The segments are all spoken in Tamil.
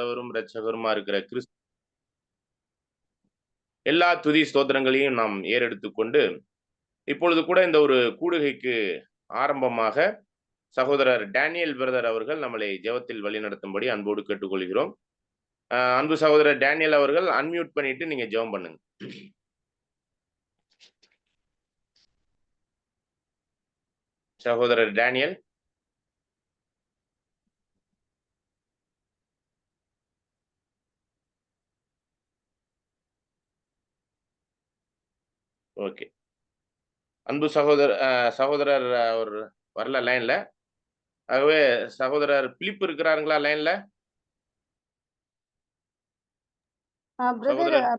ஆண்டவரும் இரட்சகருமா இருக்கிற கிறிஸ்து எல்லா துதி ஸ்தோத்திரங்களையும் நாம் ஏறெடுத்துக் கொண்டு இப்பொழுது கூட இந்த ஒரு கூடுகைக்கு ஆரம்பமாக சகோதரர் டேனியல் பிரதர் அவர்கள் நம்மளை ஜெபத்தில் வழிநடத்தும்படி அன்போடு கேட்டுக்கொள்கிறோம். அன்பு சகோதரர் டேனியல் அவர்கள் அன்மியூட் பண்ணிட்டு நீங்க ஜெபம் பண்ணுங்க. சகோதரர் டேனியல். ஓகே. அன்பு சகோதரர் அவர் வரல லைன்ல. ஆகவே சகோதரர் பிலிப் இருக்கிறாருங்களா லைன்ல?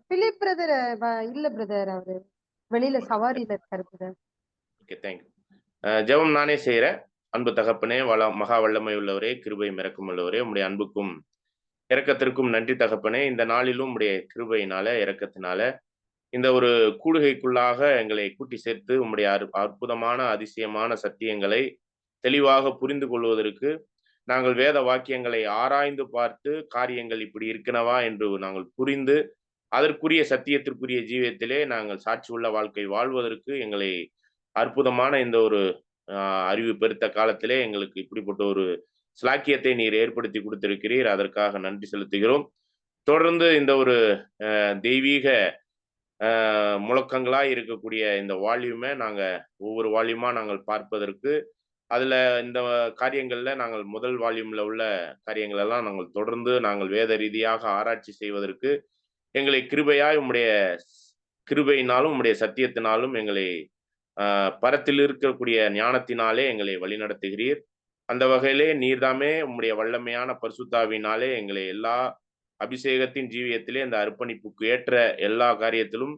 பிலிப் பிரதர் இல்ல பிரதர், அவரு வெளியில சவாரியில இருக்காரு பிரதர். Okay, thank you. ஜெபம் நானே செய்யறேன். அன்பு தகப்பனே, மகா வல்லமை உள்ளவரே, கிருபை இரக்கம் உள்ளவரே, உம்முடைய அன்புக்கும் இரக்கத்திற்கும் நன்றி தகப்பனே. இந்த நாளிலும் உம்முடைய கிருபையினால இரக்கத்தினால இந்த ஒரு கூடுகைக்குள்ளாக எங்களை கூட்டி சேர்த்து உம்முடைய அற்புதமான அதிசயமான சத்தியங்களை தெளிவாக புரிந்து கொள்வதற்கு நாங்கள் வேத வாக்கியங்களை ஆராய்ந்து பார்த்து காரியங்கள் இப்படி இருக்கிறனவா என்று நாங்கள் புரிந்து அதற்குரிய சத்தியத்திற்குரிய ஜீவியத்திலே நாங்கள் சாட்சி உள்ள வாழ்க்கை வாழ்வதற்கு எங்களை அற்புதமான இந்த ஒரு அறிவு பெருத்த காலத்திலே எங்களுக்கு இப்படிப்பட்ட ஒரு ஸ்லாக்கியத்தை நீர் ஏற்படுத்தி கொடுத்திருக்கிறீர். அதற்காக நன்றி செலுத்துகிறோம். தொடர்ந்து இந்த ஒரு தெய்வீக முழக்கங்களா இருக்கக்கூடிய இந்த வால்யூமை நாங்க ஒவ்வொரு வால்யூமா நாங்கள் பார்ப்பதற்கு அதுல இந்த காரியங்கள்ல நாங்கள் முதல் வால்யூம்ல உள்ள காரியங்கள் எல்லாம் நாங்கள் தொடர்ந்து நாங்கள் வேத ரீதியாக ஆராய்ச்சி செய்வதற்கு எங்களை கிருபையாய் உம்முடைய கிருபையினாலும் உம்முடைய சத்தியத்தினாலும் எங்களை பரத்தில் இருக்கக்கூடிய ஞானத்தினாலே எங்களை வழிநடத்துகிறீர். அந்த வகையிலே நீர்தாமே உம்முடைய வல்லமையான பரிசுத்தாவினாலே எங்களை எல்லா அபிஷேகத்தின் ஜீவியத்திலே இந்த அர்ப்பணிப்புக்கு ஏற்ற எல்லா காரியத்திலும்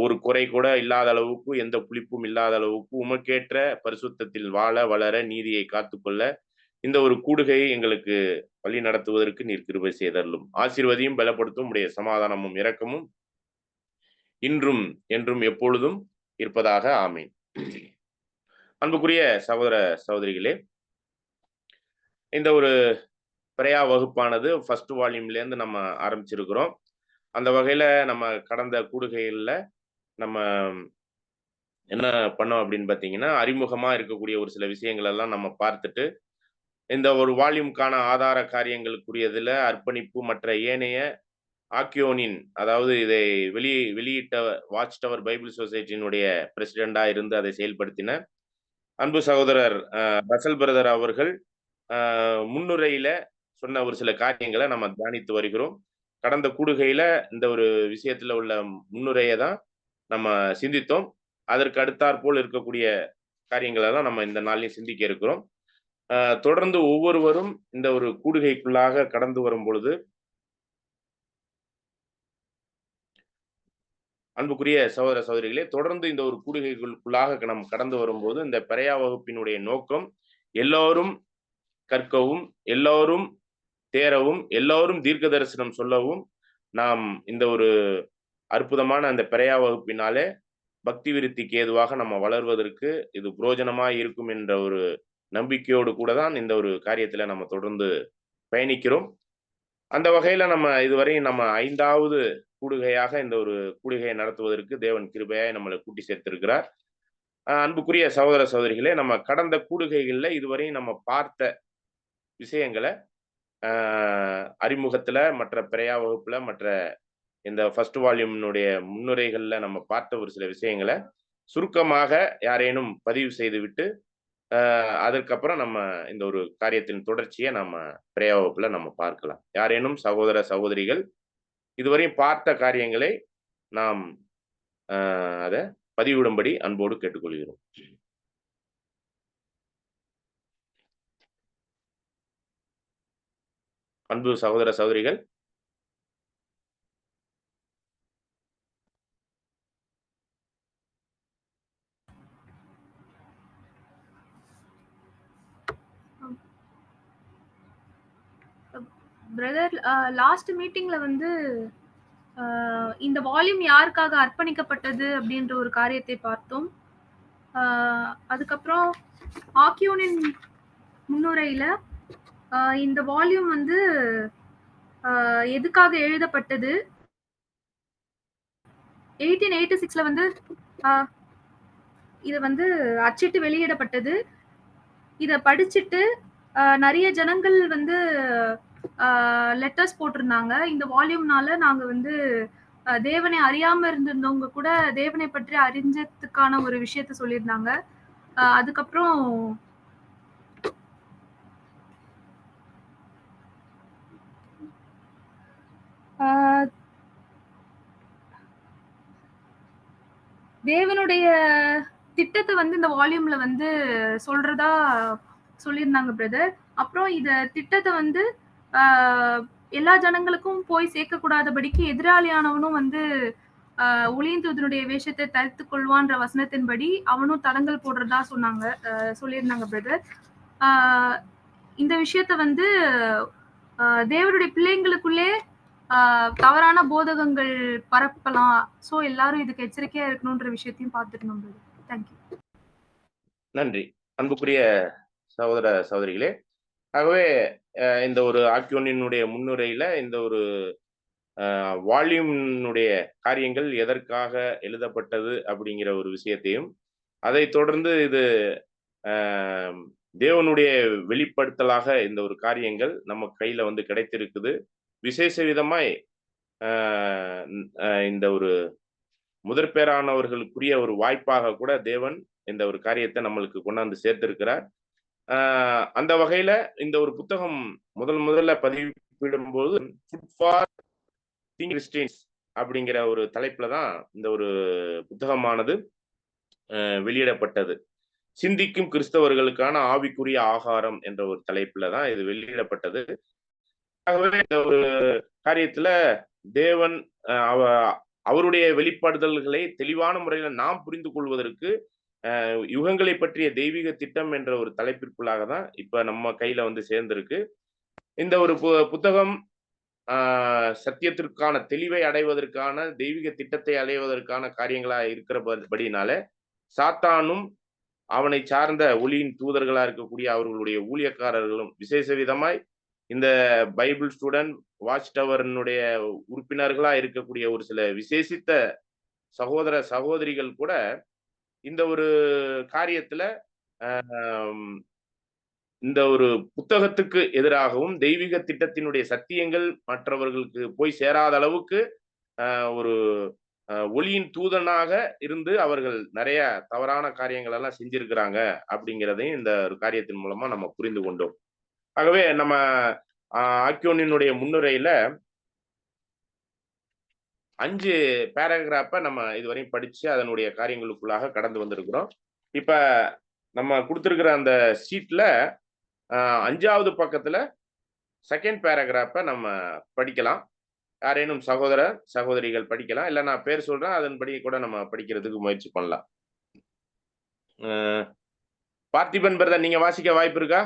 ஒரு குறை கூட இல்லாத அளவுக்கு, எந்த புளிப்பும் இல்லாத அளவுக்கு உமக்கேற்ற பரிசுத்தத்தில் வாழ வளர நீதியை காத்துக்கொள்ள இந்த ஒரு கூடுகையை எங்களுக்கு வழி நடத்துவதற்கு நீர் கிருபை செய்தருளும். ஆசீர்வதியும் பலப்படுத்தும் உடைய சமாதானமும் இரக்கமும் இன்றும் என்றும் எப்பொழுதும் இருப்பதாக. ஆமீன். அன்புக்குரிய சகோதர சகோதரிகளே, இந்த ஒரு பிரயா வகுப்பானது ஃபர்ஸ்ட் வால்யூம்லேருந்து நம்ம ஆரம்பிச்சிருக்கிறோம். அந்த வகையில நம்ம கடந்த கூடுகைகளில் நம்ம என்ன பண்ணோம் அப்படின்னு பார்த்தீங்கன்னா, அறிமுகமா இருக்கக்கூடிய ஒரு சில விஷயங்கள் எல்லாம் நம்ம பார்த்துட்டு இந்த ஒரு வால்யூம்கான ஆதார காரியங்களுக்குரியதுல அர்ப்பணிப்பு மற்ற ஏனைய ஆக்கியோனின், அதாவது இதை வெளியிட்ட வாட்ச் டவர் பைபிள் சொசைட்டியினுடைய பிரசிடெண்டா இருந்து அதை செயல்படுத்தின அன்பு சகோதரர் ரசல் பிரதர் அவர்கள் முன்னுரையில சொன்ன ஒரு சில காரியங்களை நம்ம தியானித்து வருகிறோம். கடந்த கூடுகையில இந்த ஒரு விஷயத்துல உள்ள முன்னுரையை தான் நம்ம சிந்தித்தோம். அதற்கு அடுத்தாற்போல் இருக்கக்கூடிய காரியங்களை தான் நம்ம இந்த நாளையும் சிந்திக்க இருக்கிறோம். தொடர்ந்து ஒவ்வொருவரும் இந்த ஒரு கூடுகைக்குள்ளாக கடந்து வரும் பொழுது அன்புக்குரிய சகோதர சகோதரிகளே, தொடர்ந்து இந்த ஒரு கூடுகைக்குள்ளாக நம்ம கடந்து வரும்போது இந்த பிரயா வகுப்பினுடைய நோக்கம் எல்லோரும் கற்கவும், எல்லோரும் தேரவும், எல்லோரும் தீர்க்க தரிசனம் சொல்லவும், நாம் இந்த ஒரு அற்புதமான அந்த பிரயா வகுப்பினாலே பக்தி விருத்திக்கு ஏதுவாக நம்ம வளர்வதற்கு இது புரோஜனமாய் இருக்கும் என்ற ஒரு நம்பிக்கையோடு கூட தான் இந்த ஒரு காரியத்துல நம்ம தொடர்ந்து பயணிக்கிறோம். அந்த வகையில நம்ம இதுவரை நம்ம 5வது கூடுகையாக இந்த ஒரு கூடுகையை நடத்துவதற்கு தேவன் கிருபையாய் நம்மளை கூட்டி சேர்த்திருக்கிறார். அன்புக்குரிய சகோதர சகோதரிகளே, நம்ம கடந்த கூடுகைகள்ல இதுவரை நம்ம பார்த்த விஷயங்களை அறிமுகத்துல, மற்ற பிரயா வகுப்புல, மற்ற இந்த ஃபர்ஸ்ட் வால்யூமினுடைய முன்னுரைகள்ல நம்ம பார்த்த ஒரு சில விஷயங்களை சுருக்கமாக யாரேனும் பதிவு செய்து விட்டு அதற்கப்புறம் நம்ம இந்த ஒரு காரியத்தின் தொடர்ச்சியை நம்ம பிரயா வகுப்புல நம்ம பார்க்கலாம். யாரேனும் சகோதர சகோதரிகள் இதுவரையும் பார்த்த காரியங்களை நாம் அதை பதிவிடும்படி அன்போடு கேட்டுக்கொள்கிறோம். அன்பு சகோதர சகோதரிகள், பிரதர், லாஸ்ட் மீட்டிங்ல வந்து இந்த வால்யூம் யாருக்காக அர்ப்பணிக்கப்பட்டது அப்படின்ற ஒரு காரியத்தை பார்த்தோம். அதுக்கப்புறம் ஆக்கியோனின் முன்னுரையில இந்த வால்யூம் வந்து எதுக்காக எழுதப்பட்டது, 1886ல வந்து இது வந்து அச்சிட்டு வெளியிடப்பட்டது. இத படிச்சுட்டு நிறைய ஜனங்கள் வந்து லெட்டர்ஸ் போட்டிருந்தாங்க. இந்த வால்யூம்னால நாங்க வந்து தேவனை அறியாம இருந்திருந்தவங்க கூட தேவனை பற்றி அறிஞ்சதுக்கான ஒரு விஷயத்த சொல்லியிருந்தாங்க. அதுக்கப்புறம் தேவனுடைய திட்டத்தை வந்து இந்த வால்யூம்ல வந்து சொல்றதா சொல்லியிருந்தாங்க பிரதர். அப்புறம் இத திட்டத்தை வந்து எல்லா ஜனங்களுக்கும் போய் சேர்க்க கூடாதபடிக்கு எதிராளியானவனும் வந்து ஒளியின் தூதனுடைய வேஷத்தை தரித்து கொள்வான்ற வசனத்தின்படி அவனும் தடங்கல் போடுறதா சொன்னாங்க, சொல்லியிருந்தாங்க பிரதர். இந்த விஷயத்த வந்து தேவனுடைய பிள்ளைங்களுக்குள்ளே தவறான போதகங்கள் பரப்பலாம். சோ எல்லாரும் இதுக்கு எச்சரிக்கையா இருக்கணும்ன்ற விஷயத்தையும் பார்த்துக்கணும் பிரதர். தேங்க்யூ. நன்றி. அன்புக்குரிய சகோதர சகோதரிகளே, ஆகவே இந்த ஒரு ஆக்கியோனினுடைய முன்னுரையில இந்த ஒரு வால்யூமினுடைய காரியங்கள் எதற்காக எழுதப்பட்டது அப்படிங்கிற ஒரு விஷயத்தையும், அதை தொடர்ந்து இது தேவனுடைய வெளிப்படுத்தலாக இந்த ஒரு காரியங்கள் நம்ம கையில வந்து கிடைத்திருக்குது. விசேஷ விதமாய் இந்த ஒரு முதற்பேரானவர்களுக்குரிய ஒரு வாய்ப்பாக கூட தேவன் இந்த ஒரு காரியத்தை நம்மளுக்கு கொண்டாந்து சேர்த்திருக்கிறார். அந்த வகையில இந்த ஒரு புத்தகம் முதல்ல பதிவிடும்போது ஃபுட் ஃபார் கிறிஸ்டியன்ஸ் அப்படிங்கிற ஒரு தலைப்புல தான் இந்த ஒரு புத்தகமானது வெளியிடப்பட்டது. சிந்திக்கும் கிறிஸ்தவர்களுக்கான ஆவிக்குரிய ஆகாரம் என்ற ஒரு தலைப்புல தான் இது வெளியிடப்பட்டது. ஆகவே இந்த ஒரு காரியத்துல தேவன் அவருடைய வெளிப்படுதல்களை தெளிவான முறையில நாம் புரிந்து கொள்வதற்கு யுகங்களை பற்றிய தெய்வீக திட்டம் என்ற ஒரு தலைப்பிற்குள்ளாக தான் இப்ப நம்ம கையில வந்து சேர்ந்திருக்கு. இந்த ஒரு புத்தகம் சத்தியத்திற்கான தெளிவை அடைவதற்கான தெய்வீக திட்டத்தை அடைவதற்கான காரியங்களா இருக்கிறபடினால சாத்தானும் அவனை சார்ந்த ஒளியின் தூதர்களா இருக்கக்கூடிய அவர்களுடைய ஊழியக்காரர்களும் விசேஷ விதமாய் இந்த பைபிள் ஸ்டூடெண்ட் வாட்ச் டவர்னுடைய உறுப்பினர்களா இருக்கக்கூடிய ஒரு சில விசேஷித்த சகோதர சகோதரிகள் கூட இந்த ஒரு காரியத்துல இந்த ஒரு புத்தகத்துக்கு எதிராகவும் தெய்வீக திட்டத்தினுடைய சத்தியங்கள் மற்றவர்களுக்கு போய் சேராத அளவுக்கு ஒரு ஒளியின் தூதனாக இருந்து அவர்கள் நிறைய தவறான காரியங்கள் எல்லாம் செஞ்சிருக்கிறாங்க அப்படிங்கிறதையும் இந்த ஒரு காரியத்தின் மூலமா நம்ம புரிந்து கொண்டோம். ஆகவே நம்ம ஆக்கியோனினுடைய முன்னுரையில 5 பேராகிராஃபை நம்ம இதுவரையும் படிச்சு அதனுடைய காரியங்களுக்குள்ளாக கடந்து வந்திருக்கிறோம். இப்ப நம்ம கொடுத்திருக்கிற அந்த ஷீட்ல 5வது பக்கத்துல 2nd பேராகிராஃபை நம்ம படிக்கலாம். யாரேனும் சகோதர சகோதரிகள் படிக்கலாம். இல்ல நான் பேர் சொல்றேன், அதன்படி கூட நம்ம படிக்கிறதுக்கு முயற்சி பண்ணலாம். பார்த்திபன் பிரதர், நீங்க வாசிக்க வாய்ப்பு இருக்கா?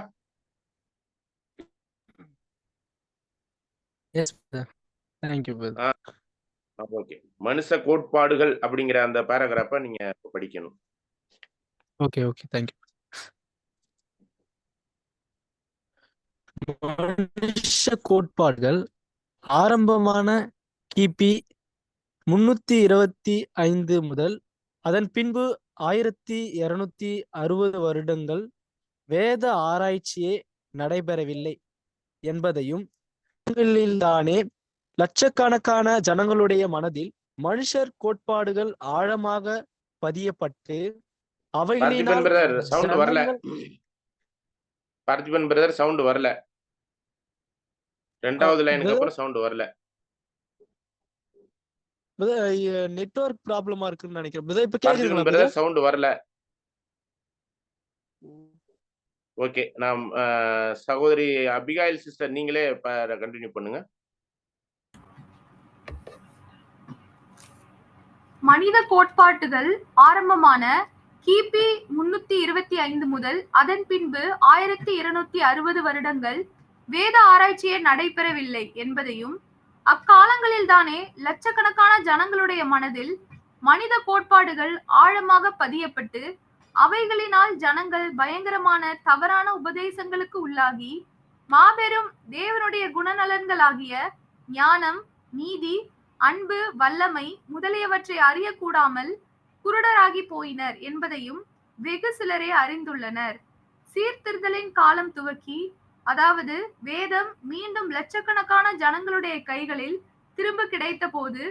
ஓகே. மனுஷ கோட்பாடுகள் அப்படிங்கிற அந்த பேராகிராஃபை நீங்க படிக்கணும். Okay, thank you. மனுஷ கோட்பாடுகள் ஆரம்பமான கிபி 325 முதல் அதன் பின்பு 1260 வருடங்கள் வேத ஆராய்ச்சியே நடைபெறவில்லை என்பதையும் தானே லட்சக்கணக்கான ஜனங்களுடைய மனதில் மனுஷர் கோட்பாடுகள் ஆழமாக பதியப்பட்டு பார்த்திபன் பிரதர் சவுண்ட் வரல. பார்த்திபன் பிரதர் சவுண்ட் வரல. 2வது லைனுக்கு அப்புறம் சவுண்ட் வரல. நெட்வொர்க் ப்ராப்ளமா இருக்குன்னு நினைக்கிறேன். இப்ப பார்த்திபன் பிரதர் சவுண்ட் வரல. ஓகே, நான் சகோதரி அபிகாயில் சிஸ்டர் நீங்களே கண்டினியூ பண்ணுங்க. மனித கோட்பாட்டுகள் ஆரம்பமான கிபி 325 முதல் அதன் பின்பு 1260 வருடங்கள் வேத ஆராய்ச்சியே நடைபெறவில்லை என்பதையும் அக்காலங்களில் தானே லட்சக்கணக்கான ஜனங்களுடைய மனதில் மனித கோட்பாடுகள் ஆழமாக பதியப்பட்டு அவைகளினால் ஜனங்கள் பயங்கரமான தவறான உபதேசங்களுக்கு உள்ளாகி மாபெரும் தேவனுடைய குணநலன்களாகிய ஞானம், நீதி, அன்பு, வல்லமை முதலியவற்றை அறியக்கூடாமல் குருடராகி போயினர் என்பதையும் வெகு சிலரே அறிந்துள்ளனர். சீர்திருத்தலின் காலம் துவக்கி, அதாவது வேதம் மீண்டும் லட்சக்கணக்கான ஜனங்களுடைய கைகளில் திரும்ப கிடைத்த போது,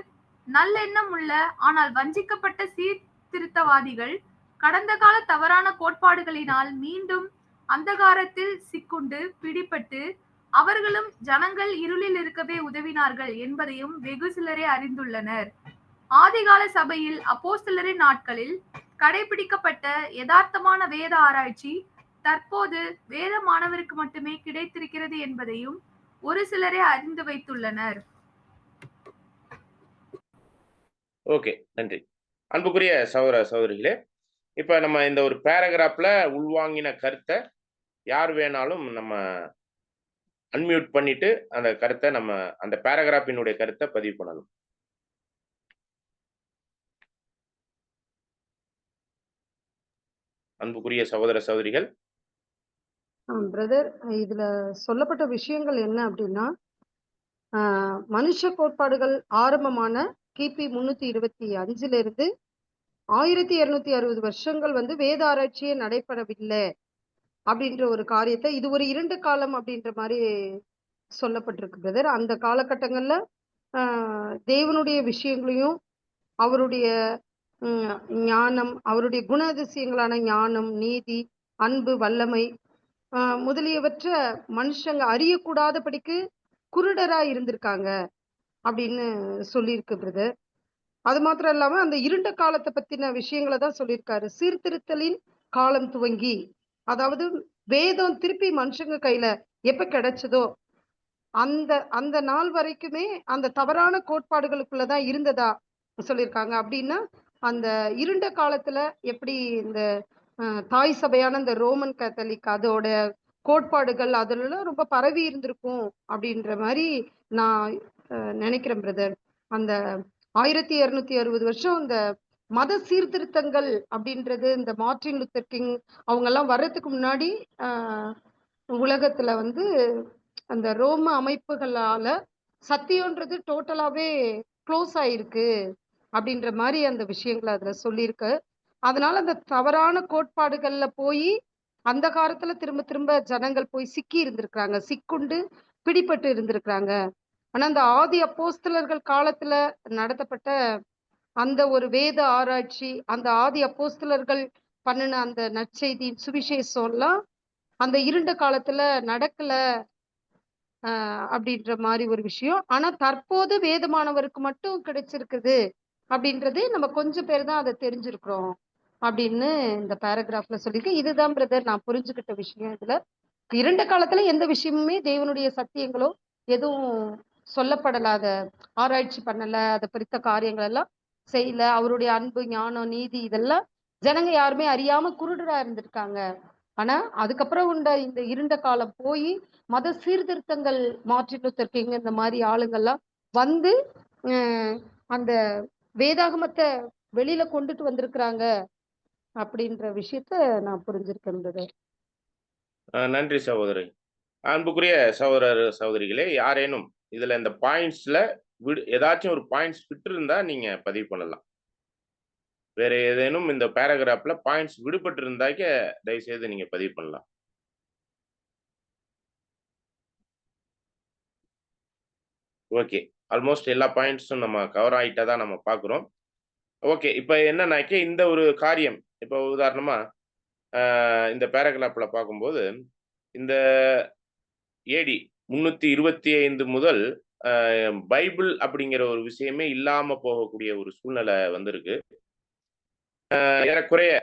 நல்லெண்ணம் உள்ள ஆனால் வஞ்சிக்கப்பட்ட சீர்திருத்தவாதிகள் கடந்த கால தவறான கோட்பாடுகளினால் மீண்டும் அந்தகாரத்தில் சிக்குண்டு பிடிபட்டு அவர்களும் ஜனங்கள் இருளில் இருக்கவே உதவினார்கள் என்பதையும் வெகு சிலரே அறிந்துள்ளனர். ஆதிகால சபையில் அப்போஸ்தலரின் நாட்களில் கடைபிடிக்கப்பட்ட யதார்த்தமான வேத ஆராய்ச்சி தற்போது வேத மாணவருக்கு மட்டுமே கிடைத்திருக்கிறது என்பதையும் ஒரு சிலரே அறிந்து வைத்துள்ளனர். ஓகே, நன்றி. அன்புக்குரிய சகோதர சகோதரிகளே, இப்ப நம்ம இந்த ஒரு பேராகிராஃப்ல உள்வாங்கின கருத்தை யார் வேணாலும் நம்ம அன்மியூட் பண்ணிட்டு அந்த கருத்தை நம்ம அந்த பேராகிராஃபினுடைய கருத்தை பதிவு பண்ணலாம். அன்புக்குரிய சகோதர சகோதரிகள். பிரதர், இதுல சொல்லப்பட்ட விஷயங்கள் என்ன அப்படின்னா, மனுஷ கோட்பாடுகள் ஆரம்பமான கிபி 325 இருந்து 1260 வருஷங்கள் வந்து வேத ஆராய்ச்சியே நடைபெறவில்லை அப்படின்ற ஒரு காரியத்தை, இது ஒரு இருண்ட காலம் அப்படின்ற மாதிரி சொல்லப்பட்டிருக்கு பிரதர். அந்த காலகட்டங்கள்ல தேவனுடைய விஷயங்களையும் அவருடைய ஞானம், அவருடைய குணாதிசயங்களான ஞானம், நீதி, அன்பு, வல்லமை முதலியவற்ற மனுஷங்க அறியக்கூடாதபடிக்கு குருடரா இருந்திருக்காங்க அப்படின்னு சொல்லியிருக்கு பிரதர். அது மாத்திரம் இல்லாம அந்த இருண்ட காலத்தை பத்தின விஷயங்களை தான் சொல்லியிருக்காரு. சீர்திருத்தலின் காலம் துவங்கி, அதாவது வேதம் திருப்பி மனுஷங்க கையில எப்ப கிடைச்சதோ அந்த அந்த நாள் வரைக்குமே அந்த தவறான கோட்பாடுகளுக்குள்ளதான் இருந்ததா சொல்லியிருக்காங்க. அப்படின்னா அந்த இருண்ட காலத்துல எப்படி இந்த தாய் சபையான இந்த ரோமன் கேத்தலிக் அதோட கோட்பாடுகள் அதுல ரொம்ப பரவி இருந்திருக்கும் அப்படின்ற மாதிரி நான் நினைக்கிறேன் பிரதர். அந்த 1260 வருஷம் இந்த மத சீர்திருத்தங்கள் அப்படின்றது, இந்த மார்ட்டின் லூத்தர் கிங் அவங்க எல்லாம் வர்றதுக்கு முன்னாடி உலகத்துல வந்து அந்த ரோம அமைப்புகளால சத்தியம்ன்றது டோட்டலாவே க்ளோஸ் ஆயிருக்கு அப்படின்ற மாதிரி அந்த விஷயங்களை அதுல சொல்லியிருக்கு. அதனால அந்த தவறான கோட்பாடுகள்ல போய் அந்த காலத்துல திரும்ப திரும்ப ஜனங்கள் போய் சிக்கி இருந்திருக்கிறாங்க, சிக்குண்டு பிடிபட்டு இருந்திருக்கிறாங்க. ஆனா அந்த ஆதி அப்போஸ்தலர்கள் காலத்துல நடத்தப்பட்ட அந்த ஒரு வேத ஆராய்ச்சி, அந்த ஆதி அப்போஸ்தலர்கள் பண்ணின அந்த நற்செய்தி சுவிசேஷம் எல்லாம் அந்த இருண்ட காலத்துல நடக்கல அப்படின்ற மாதிரி ஒரு விஷயம். ஆனா தற்போது வேதமானவருக்கு மட்டும் கிடைச்சிருக்குது அப்படின்றது நம்ம கொஞ்சம் பேர் தான் அதை தெரிஞ்சிருக்கிறோம் அப்படின்னு இந்த பேராகிராஃப்ல சொல்லியிருக்கு. இதுதான் பிரதர் நான் புரிஞ்சுக்கிட்ட விஷயம். இதுல இருண்ட காலத்துல எந்த விஷயமுமே தேவனுடைய சத்தியங்களோ எதுவும் சொல்லப்படலாத, ஆராய்ச்சி பண்ணல, அதை குறித்த காரியங்கள் எல்லாம் செய்யல, அவருடைய அன்பு, ஞானம், நீதி இதெல்லாம் ஜனங்க யாருமே அறியாம குருடரா இருந்திருக்காங்க. ஆனா அதுக்கப்புறம் உண்ட இந்த இருண்ட காலம் போய் மத சீர்திருத்தங்கள், மார்ட்டின் லூத்தர் கிங் இந்த மாதிரி ஆளுங்கள்லாம் வந்து அந்த வேதாகமத்தை வெளியில கொண்டுட்டு வந்திருக்கிறாங்க அப்படின்ற விஷயத்த நான் புரிஞ்சிருக்கேன். நன்றி சகோதரி. அன்புக்குரிய சகோதரர் சகோதரிகளே, யாரேனும் இதுல இந்த பாயிண்ட்ஸ்ல ஏதாச்சும் ஒரு பாயிண்ட்ஸ் விட்டு இருந்தா நீங்க பதிவு பண்ணலாம். வேற ஏதேனும் இந்த பேராகிராஃப்ல பாயிண்ட்ஸ் விடுபட்டு இருந்தாக்க தயவு செய்து நீங்க பதிவு பண்ணலாம். ஓகே, ஆல்மோஸ்ட் எல்லா பாயிண்ட்ஸும் நம்ம கவர் ஆகிட்டதா நம்ம பார்க்குறோம். ஓகே, இப்போ என்னன்னாக்க இந்த ஒரு காரியம், இப்போ உதாரணமா இந்த பேராகிராஃப்ல பார்க்கும்போது இந்த ஏடி 325 முதல் பைபிள் அப்படிங்கிற ஒரு விஷயமே இல்லாம போகக்கூடிய ஒரு சூழ்நிலை வந்திருக்கு. ஏறக்குறைய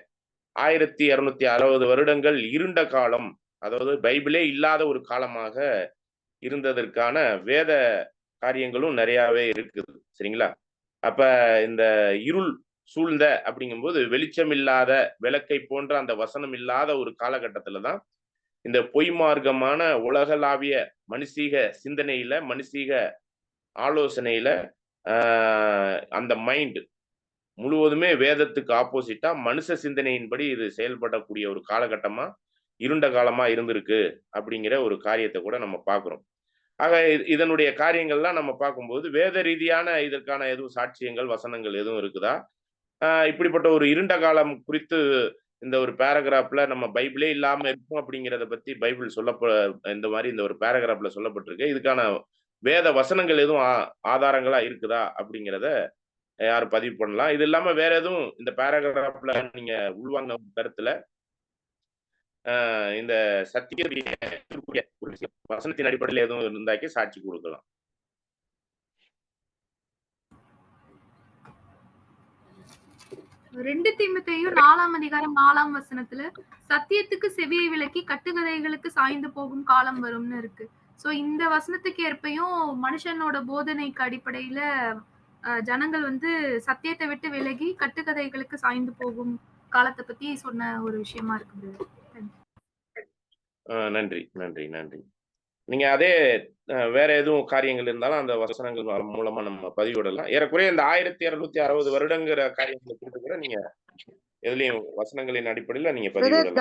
1260 வருடங்கள் இருண்ட காலம், அதாவது பைபிளே இல்லாத ஒரு காலமாக இருந்ததற்கான வேத காரியங்களும் நிறையவே இருக்குது. சரிங்களா? அப்ப இந்த இருள் சூழ்ந்த அப்படிங்கும்போது வெளிச்சம் இல்லாத, விளக்கை போன்ற அந்த வசனம் இல்லாத ஒரு காலகட்டத்துல தான் இந்த பொய் மார்க்கமான உலகளாவிய மனுஷீக சிந்தனையில, மனுஷீக ஆலோசனையில அந்த மைண்ட் முழுவதுமே வேதத்துக்கு ஆப்போசிட்டா மனுஷ சிந்தனையின்படி இது செயல்படக்கூடிய ஒரு காலகட்டமா, இருண்ட காலமா இருந்திருக்கு அப்படிங்கிற ஒரு காரியத்தை கூட நம்ம பார்க்கிறோம். ஆக இதனுடைய காரியங்கள்லாம் நம்ம பார்க்கும்போது வேத ரீதியான இதற்கான எதுவும் சாட்சியங்கள் வசனங்கள் எதுவும் இருக்குதா? இப்படிப்பட்ட ஒரு இருண்ட காலம் குறித்து இந்த ஒரு பேராகிராஃப்ல நம்ம பைபிளே இல்லாம இருக்கும் அப்படிங்கிறத பத்தி பைபிள் இந்த மாதிரி இந்த ஒரு பேராகிராஃப்ல சொல்லப்பட்டிருக்கு. இதுக்கான வேத வசனங்கள் எதுவும் ஆதாரங்களா இருக்குதா அப்படிங்கிறத யாரும் பதிவு பண்ணலாம். இது இல்லாம வேற எதுவும் இந்த பேராகிராஃப்ல நீங்க உள்வாங்கின கருத்துல இந்த சத்திய வசனத்தின் அடிப்படையில் எதுவும் இருந்தாக்கி சாட்சி கொடுக்கலாம். 2 தீமோத்தேயு 4ஆம் அதிகாரம் 4ஆம் வசனத்துல சத்தியத்துக்கு செவியை விலக்கி கட்டுக்கதைகளுக்கு சாய்ந்து போகும் காலம் வரும்னு இருக்கு. சோ இந்த வசனத்துக்கு ஏற்பயும் மனுஷனோட போதனைக்கு அடிப்படையில ஜனங்கள் வந்து சத்தியத்தை விட்டு விலகி கட்டுக்கதைகளுக்கு சாய்ந்து போகும் காலத்தை பத்தி சொன்ன ஒரு விஷயமா இருக்குது. நன்றி நன்றி நன்றி. நீங்க அதே வேற எதுவும் காரியங்கள் இருந்தாலும் அந்த வசனங்கள் மூலமா நம்ம பதிவிடலாம். ஏறக்குறைய இந்த 1260 வருடங்கிற காரியங்களை குறித்து கூட நீங்க எதுலயும் வசனங்களின் அடிப்படையில நீங்க பதிவிடலாம்.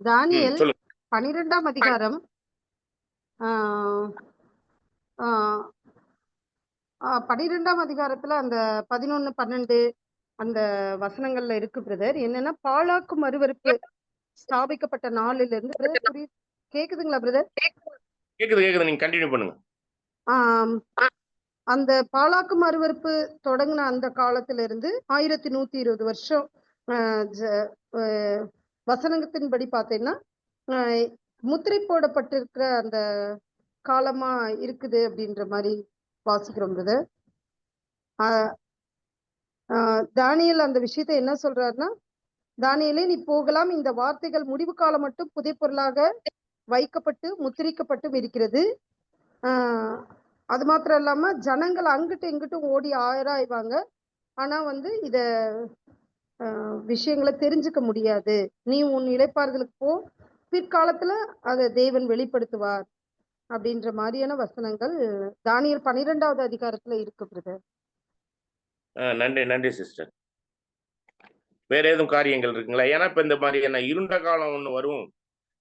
தானியேல் 12ஆம் அதிகாரம் 12ஆம் அதிகாரத்துல அந்த 11, 12 அந்த வசனங்கள்ல இருக்கு பிரதர். என்னன்னா பாலாக்கு மறுவறுப்பு ஸ்தாபிக்கப்பட்ட நாளில இருந்து கேக்குதுங்களா பிரதர்? கேக்குது. நீங்க கண்டினியூ பண்ணுங்க. அந்த பாலாக்கு மறுவறுப்பு தொடங்கின அந்த காலத்துல இருந்து 1120 வருஷம் வசனத்தின்படி பார்த்தீங்கன்னா முத்திரை போடப்பட்டிருக்கிற அந்த காலமா இருக்குது அப்படின்ற மாதிரி வாசிக்கிறோம் பிரதர். தானியேல் அந்த விஷயத்தை என்ன சொல்றாருன்னா, தானியேலே நீ போகலாம், இந்த வார்த்தைகள் முடிவு காலம் மட்டும் புதைப்பொருளாக வைக்கப்பட்டு முத்திரிக்கப்பட்டும் இருக்கிறது. அது மாத்திரம் இல்லாம ஜனங்கள் அங்கிட்டும் இங்கிட்டும் ஓடி ஆயிராய்வாங்க. ஆனா வந்து இத விஷயங்களை தெரிஞ்சுக்க முடியாது. நீ உன் இளைப்பாறுதலுக்கு போ, பிற்காலத்துல அதை தேவன் வெளிப்படுத்துவார் அப்படின்ற மாதிரியான வசனங்கள் தானியேல் 12ஆவது அதிகாரத்துல இருக்கு பிரதர். நன்றி சிஸ்டர். வேற எதுவும் காரியங்கள் இருக்குங்களா? ஏன்னா இப்ப இந்த மாதிரியான இருண்ட காலம் ஒண்ணு வரும்,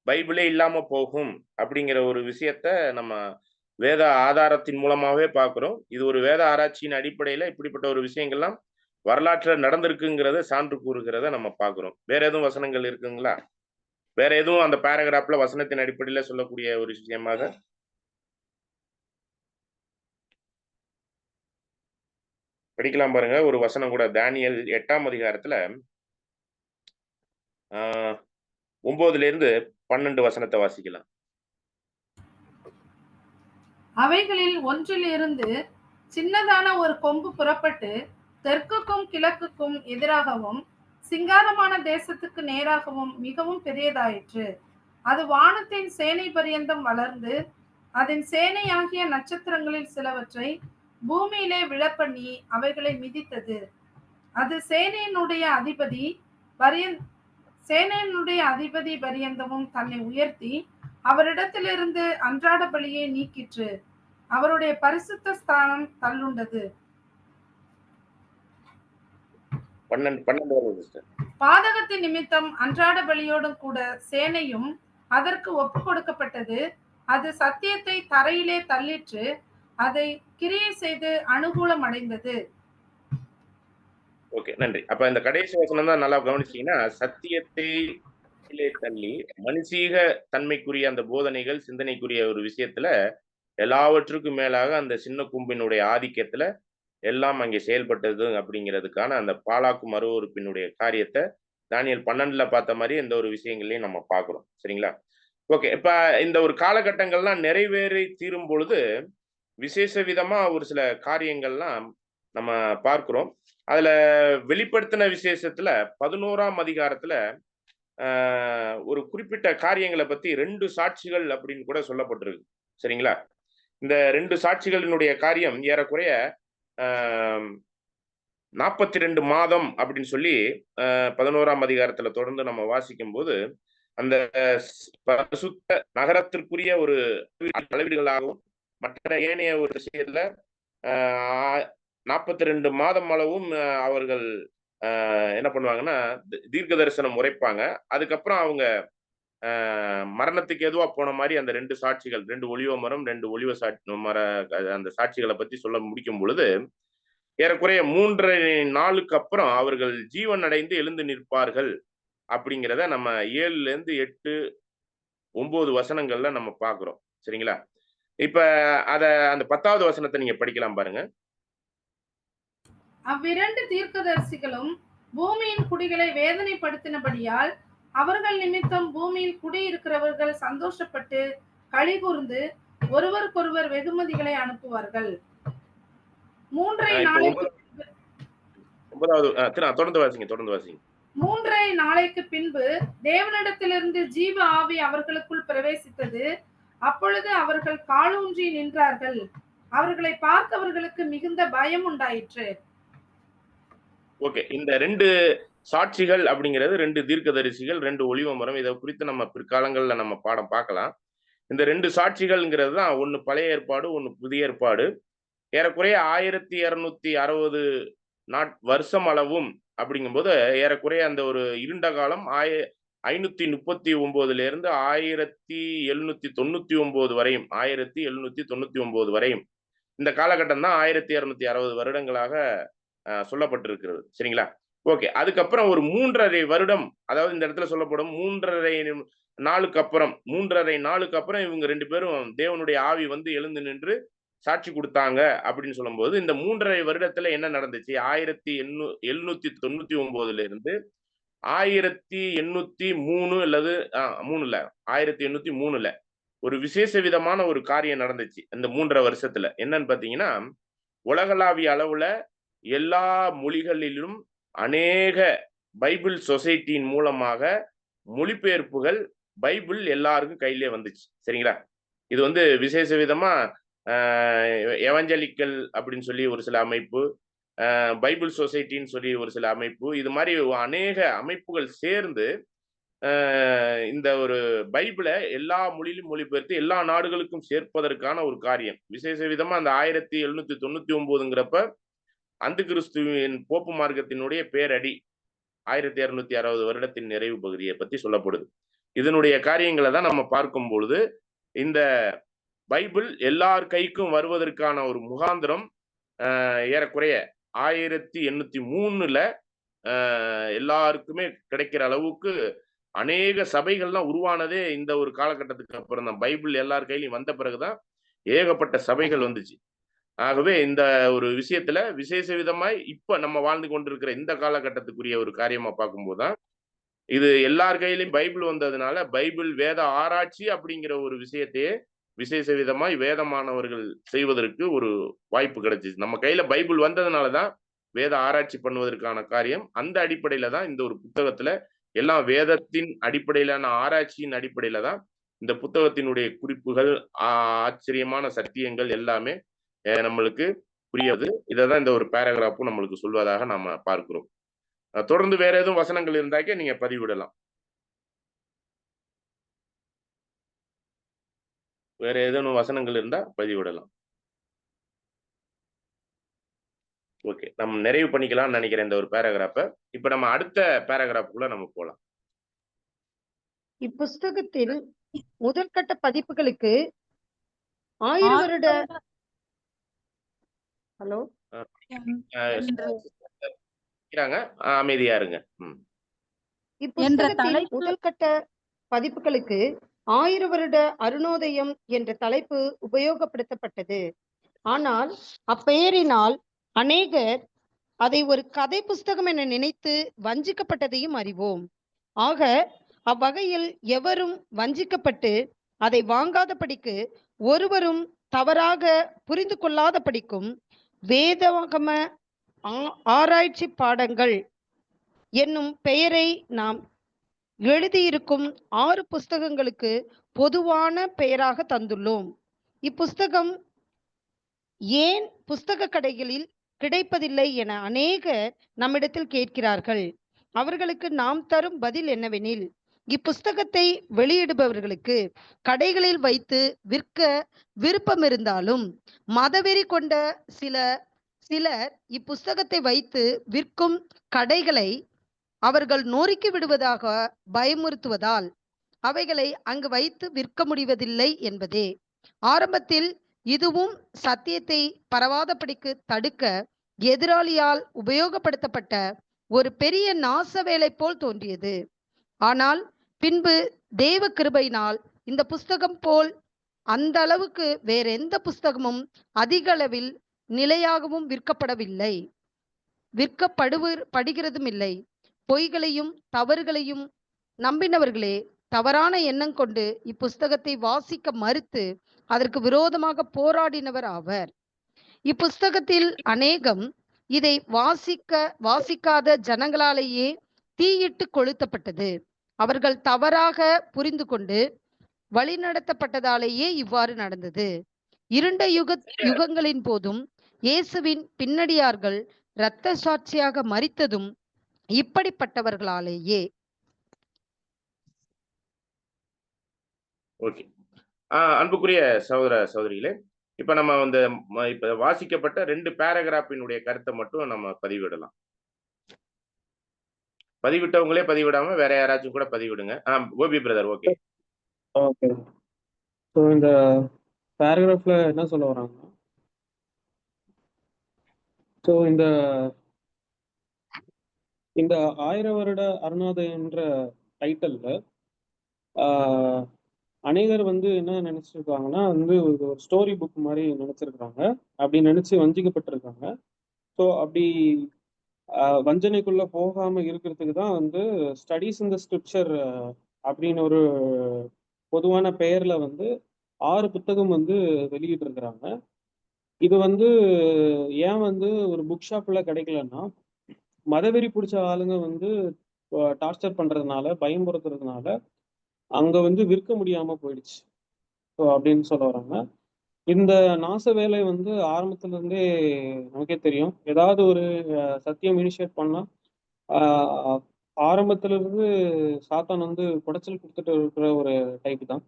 பைபிளே இல்லாம போகும் அப்படிங்கிற ஒரு விஷயத்த நம்ம வேத ஆதாரத்தின் மூலமாவே பார்க்கிறோம். இது ஒரு வேத ஆராய்ச்சியின் அடிப்படையில இப்படிப்பட்ட ஒரு விஷயங்கள்லாம் வரலாற்றுல நடந்திருக்குங்கிறத சான்று கூறுகிறத நம்ம பார்க்கிறோம். வேற எதுவும் வசனங்கள் இருக்குங்களா? வேற எதுவும் அந்த பேராகிராஃப்ல வசனத்தின் அடிப்படையில சொல்லக்கூடிய ஒரு விஷயமாக படிக்கலாம் பாருங்க. ஒரு வசனம் கூட தானியேல் 8ஆம் அதிகாரத்துல 9ல இருந்து 12 வசனத்தை வாசிக்கலாம். அவைகளில் ஒன்றிலிருந்து சின்னதான ஒரு கொம்பு புறப்பட்டு தெற்குக்கும் கிழக்குக்கும் எதிராகவும் சிங்காரமான தேசத்துக்கு நேராகவும் மிகவும் பெரியதாயிற்று. அது வானத்தின் சேனை பரியந்தம் வளர்ந்து அதன் சேனையாகிய நட்சத்திரங்களில் சிலவற்றை பூமியிலே விழப்பண்ணி அவைகளை மிதித்தது. அது சேனையினுடைய அதிபதி பரியந்தமும் தன்னை உயர்த்தி அவரிடத்திலிருந்து அன்றாட பலியை நீக்கிற்று. அவருடைய பரிசுத்த ஸ்தானம் தள்ளுண்டது. 12 பாதகத்தின் நிமித்தம் அன்றாட பலியோடும் கூட சேனையும் அதற்கு ஒப்பு கொடுக்கப்பட்டது. அது சத்தியத்தை தரையிலே தள்ளிற்று, அதை கிரியை செய்து அனுகூலம் அடைந்தது. ஓகே, நன்றி. அப்ப இந்த கடைசி வசனம் தான் நல்லா கவனிச்சீங்கன்னா, சத்தியத்தை தள்ளி மனுஷீக தன்மைக்குரிய அந்த போதனைகள் சிந்தனைக்குரிய ஒரு விஷயத்துல எல்லாவற்றுக்கும் மேலாக அந்த சின்ன கும்பினுடைய ஆதிக்கத்துல எல்லாம் அங்கே செயல்பட்டது அப்படிங்கிறதுக்கான அந்த பாலாக்கு மறுவறுப்பினுடைய காரியத்தை தானியேல் 12ல பார்த்த மாதிரி இந்த ஒரு விஷயங்களையும் நம்ம பார்க்கிறோம். சரிங்களா? ஓகே, இப்ப இந்த ஒரு காலகட்டங்கள்லாம் நிறைவேறி தீரும் பொழுது விசேஷ விதமா ஒரு சில காரியங்கள்லாம் நம்ம பார்க்கிறோம். அதுல வெளிப்படுத்தின விசேஷத்துல 11ஆம் அதிகாரத்துல ஒரு குறிப்பிட்ட காரியங்களை பத்தி 2 சாட்சிகள் அப்படின்னு கூட சொல்லப்பட்டிருக்கு. சரிங்களா? இந்த 2 சாட்சிகளினுடைய காரியம் ஏறக்குறைய 42 மாதம் அப்படின்னு சொல்லி 11ஆம் அதிகாரத்துல தொடர்ந்து நம்ம வாசிக்கும் போது அந்த பரிசுத்த நகரத்திற்குரிய ஒரு அளவீடுகளாகவும் மற்ற ஏனைய ஒரு விஷயத்துல 42 மாதம் அளவும் அவர்கள் என்ன பண்ணுவாங்கன்னா தீர்க்க தரிசனம் உரைப்பாங்க. அதுக்கப்புறம் அவங்க மரணத்துக்கு எதுவா போன மாதிரி அந்த 2 சாட்சிகள், 2 ஒலிவ மரம், 2 ஒலிவ அந்த சாட்சிகளை பத்தி சொல்ல முடிக்கும் பொழுது, ஏறக்குறைய 3½ நாளுக்கு அப்புறம் அவர்கள் ஜீவன் அடைந்து எழுந்து நிற்பார்கள் அப்படிங்கிறத நம்ம 7லேருந்து 8, 9 வசனங்கள்ல நம்ம பார்க்கிறோம். சரிங்களா? இப்ப அந்த 10வது வசனத்தை நீங்க படிக்கலாம் பாருங்க. அவ்விரண்டு தீர்க்கதரிசிகளும் பூமியின் குடிகளை வேதனைப்படுத்தினபடியால் அவர்கள் நிமித்தம் பூமியில் குடியிருக்கிறவர்கள் சந்தோஷப்பட்டு களிகூர்ந்து ஒருவருக்கொருவர் வெகுமதிகளை அனுப்புவார்கள். 3½ நாளைக்கு 9வது தொடர்ந்து வாசிங்க. 3½ நாளைக்கு பின்பு தேவனிடத்திலிருந்து ஜீவ ஆவி அவர்களுக்குள் பிரவேசித்தது. அப்பொழுது அவர்கள் காலூன்றி நின்றார்கள். அவர்களை பார்த்தவர்களுக்கு மிகுந்த பயம் உண்டாயிற்று. ஓகே, இந்த 2 சாட்சிகள் அப்படிங்கிறது 2 தீர்க்கதரிசிகள், 2 ஒலிவ மரம். இதை குறித்து நம்ம பிற்காலங்கள்ல நம்ம பாடம் பார்க்கலாம். இந்த 2 சாட்சிகள்ங்கிறது தான், ஒன்னு பழைய ஏற்பாடு, ஒன்னு புதிய ஏற்பாடு. ஏறக்குறைய 1260 வருஷம் அளவும் அப்படிங்கும்போது, ஏறக்குறைய அந்த ஒரு இருண்ட காலம் 539 இருந்து 1799 வரையும், 1799 வரையும், இந்த காலகட்டம் தான் 1260 வருடங்களாக சொல்லப்பட்டிருக்கிறது. சரிங்களா? ஓகே, அதுக்கப்புறம் ஒரு 3½ வருடம், அதாவது இந்த இடத்துல சொல்லப்படும் 3½ நாளுக்கு அப்புறம் இவங்க 2 பேரும் தேவனுடைய ஆவி வந்து எழுந்து நின்று சாட்சி கொடுத்தாங்க அப்படின்னு சொல்லும்போது, இந்த 3½ வருடத்துல என்ன நடந்துச்சு? 1799 இருந்து 1803 அல்லது 1803 ஒரு விசேஷ விதமான ஒரு காரியம் நடந்துச்சு இந்த 3½ வருஷத்துல. என்னன்னு பாத்தீங்கன்னா, உலகளாவிய அளவுல எல்லா மொழிகளிலும் அநேக பைபிள் சொசைட்டியின் மூலமாக மொழிபெயர்ப்புகள், பைபிள் எல்லாருக்கும் கையிலே வந்துச்சு. சரிங்களா? இது வந்து விசேஷ விதமா எவஞ்சலிக்கல் அப்படின்னு சொல்லி ஒரு சில அமைப்பு, பைபிள் சொசைட்டின்னு சொல்லி ஒரு சில அமைப்பு, இது மாதிரி அநேக அமைப்புகள் சேர்ந்து இந்த ஒரு பைபிளை எல்லா மொழியிலும் மொழிபெயர்த்து எல்லா நாடுகளுக்கும் சேர்ப்பதற்கான ஒரு காரியம். விசேஷ விதமா அந்த 1799ங்கிறப்ப அந்த கிறிஸ்துவின் போப்பு மார்க்கத்தினுடைய பேரடி 1260 வருடத்தின் நிறைவு பகுதியை பத்தி சொல்லப்படுது. இதனுடைய காரியங்களை தான் நம்ம பார்க்கும் பொழுது, இந்த பைபிள் எல்லார் கைக்கும் வருவதற்கான ஒரு முகாந்திரம் ஏறக்குறைய 1803 எல்லாருக்குமே கிடைக்கிற அளவுக்கு அநேக சபைகள்லாம் உருவானதே இந்த ஒரு காலகட்டத்துக்கு அப்புறம் தான். பைபிள் எல்லார் கையிலையும் வந்த பிறகுதான் ஏகப்பட்ட சபைகள் வந்துச்சு. ஆகவே இந்த ஒரு விஷயத்துல விசேஷ விதமாய் இப்ப நம்ம வாழ்ந்து கொண்டிருக்கிற இந்த காலகட்டத்துக்குரிய ஒரு காரியமா பார்க்கும்போதுதான், இது எல்லார் கையிலையும் பைபிள் வந்ததுனால பைபிள் வேத ஆராய்ச்சி அப்படிங்கிற ஒரு விஷயத்தையே விசேஷ விதமாய் வேதமானவர்கள் செய்வதற்கு ஒரு வாய்ப்பு கிடைச்சிச்சு. நம்ம கையில பைபிள் வந்ததுனாலதான் வேத ஆராய்ச்சி பண்ணுவதற்கான காரியம். அந்த அடிப்படையில தான் இந்த ஒரு புத்தகத்துல எல்லாம் வேதத்தின் அடிப்படையிலான ஆராய்ச்சியின் அடிப்படையில தான் இந்த புத்தகத்தினுடைய குறிப்புகள், ஆச்சரியமான சத்தியங்கள் எல்லாமே நம்மளுக்கு புரியாது. இதான் இந்த ஒரு பேராகிராஃபும் நம்மளுக்கு சொல்வதாக நாம பார்க்கிறோம். தொடர்ந்து வேற எதுவும் வசனங்கள் இருந்தாக்க நீங்க பதிவிடலாம். வேற ஏதேனும் வசனங்கள் இருந்தா பதிவிடலாம். ஓகே, நம்ம நிறைவு பண்ணிக்கலாம்னு நினைக்கிறேன் இந்த ஒரு பேராகிராஃப. இப்ப நம்ம அடுத்த பேராகிராஃப்குள்ள நம்ம போலாம். இப்புஸ்தகத்தில் முதற்கட்ட பதிப்புகளுக்கு 1000 வருட ஹலோ அமைதியா இருங்க. இப்புஸ்தகத்தில் முதற்கட்ட பதிப்புகளுக்கு 1000 வருட அருணோதயம் என்ற தலைப்பு உபயோகப்படுத்தப்பட்டது. ஆனால் அப்பெயரினால் அநேகர் அதை ஒரு கதை புஸ்தகம் என நினைத்து வஞ்சிக்கப்பட்டதையும் அறிவோம். ஆக அவ்வகையில் எவரும் வஞ்சிக்கப்பட்டு அதை வாங்காதபடிக்கு, ஒருவரும் தவறாக புரிந்து கொள்ளாதபடிக்கும் வேதாகம ஆராய்ச்சி பாடங்கள் என்னும் பெயரை நாம் எழுதியிருக்கும் 6 புஸ்தகங்களுக்கு பொதுவான பெயராக தந்துள்ளோம். இப்புஸ்தகம் ஏன் புஸ்தக கடைகளில் கிடைப்பதில்லை என அநேகர் நம்மிடத்தில் கேட்கிறார்கள். அவர்களுக்கு நாம் தரும் பதில் என்னவெனில், இப்புஸ்தகத்தை வெளியிடுபவர்களுக்கு கடைகளில் வைத்து விற்க விருப்பம் இருந்தாலும் மதவெறி கொண்ட சிலர் இப்புஸ்தகத்தை வைத்து விற்கும் கடைகளை அவர்கள் நொறுக்கி விடுவதாக பயமுறுத்துவதால் அவைகளை அங்கு வைத்து விற்க முடிவதில்லை என்பதே. ஆரம்பத்தில் இதுவும் சத்தியத்தை பரவாதபடிக்கு தடுக்க எதிராளியால் உபயோகப்படுத்தப்பட்ட ஒரு பெரிய நாச வேலை போல் தோன்றியது. ஆனால் பின்பு தேவ கிருபையினால் இந்த புஸ்தகம் போல் அந்த அளவுக்கு வேற எந்த புஸ்தகமும் அதிக அளவில் நிலையாகவும் விற்கப்படவில்லை, விற்கப்படுகிறதும் இல்லை. பொய்களையும் தவறுகளையும் நம்பினவர்களே தவறான எண்ணம் கொண்டு இப்புஸ்தகத்தை வாசிக்க மறுத்து அதற்கு விரோதமாக போராடினவர் ஆவர். இப்புஸ்தகத்தில் அநேகம் இதை வாசிக்காத ஜனங்களாலேயே தீயிட்டு கொளுத்தப்பட்டது. அவர்கள் தவறாக புரிந்து கொண்டு வழிநடத்தப்பட்டதாலேயே இவ்வாறு நடந்தது. இருண்ட யுகங்களின் போதும் இயேசுவின் பின்னடியார்கள் இரத்த சாட்சியாக மரித்ததும் இப்படிப்பட்டவர்களாலேயே. ஓகே. அன்புக்குரிய சகோதர சகோதரிகளே, இப்ப நம்ம வந்து இப்ப வாசிக்கப்பட்ட 2 பேராகிராஃபினுடைய கருத்தை மட்டும் நம்ம பதிவிடலாம். பதிவிட்டவங்களே பதிவிடாம வேற யாராச்சும் கூட பதிவிடுங்க. Gopi brother. Okay. Okay. So இந்த பேராகிராஃப்ல என்ன சொல்ல வராங்கன்னா, ஸோ இந்த 1000 வருட அருணோதயம் என்ற டைட்டில்ல அநேகர் வந்து என்ன நினைச்சிருக்காங்கன்னா வந்து ஒரு ஸ்டோரி புக் மாதிரி நினைச்சிருக்காங்க. அப்படி நினைச்சு வஞ்சிக்கப்பட்டிருக்காங்க. ஸோ அப்படி வஞ்சனைக்குள்ள போகாம இருக்கிறதுக்கு தான் வந்து ஸ்டடீஸ் இன் த ஸ்கிரிப்சர் அப்படின்னு ஒரு பொதுவான பெயர்ல வந்து 6 புத்தகம் வந்து வெளியிட்டு இருக்கிறாங்க. இது வந்து ஏன் வந்து ஒரு புக் ஷாப்ல கிடைக்கலன்னா, மதவெறி பிடிச்ச ஆளுங்க வந்து டார்ச்சர் பண்றதுனால, பயமுறுத்துறதுனால அங்க வந்து விற்க முடியாம போயிடுச்சு. ஸோ அப்படின்னு சொல்ல வராங்க. இந்த நாச வேலை வந்து ஆரம்பத்துல இருந்தே நமக்கே தெரியும். ஏதாவது ஒரு சத்தியம் இனிஷியேட் பண்ணா ஆரம்பத்துல இருந்து சாத்தான் வந்து குடைச்சல் கொடுத்துட்டு இருக்கிற ஒரு டைப் தான்.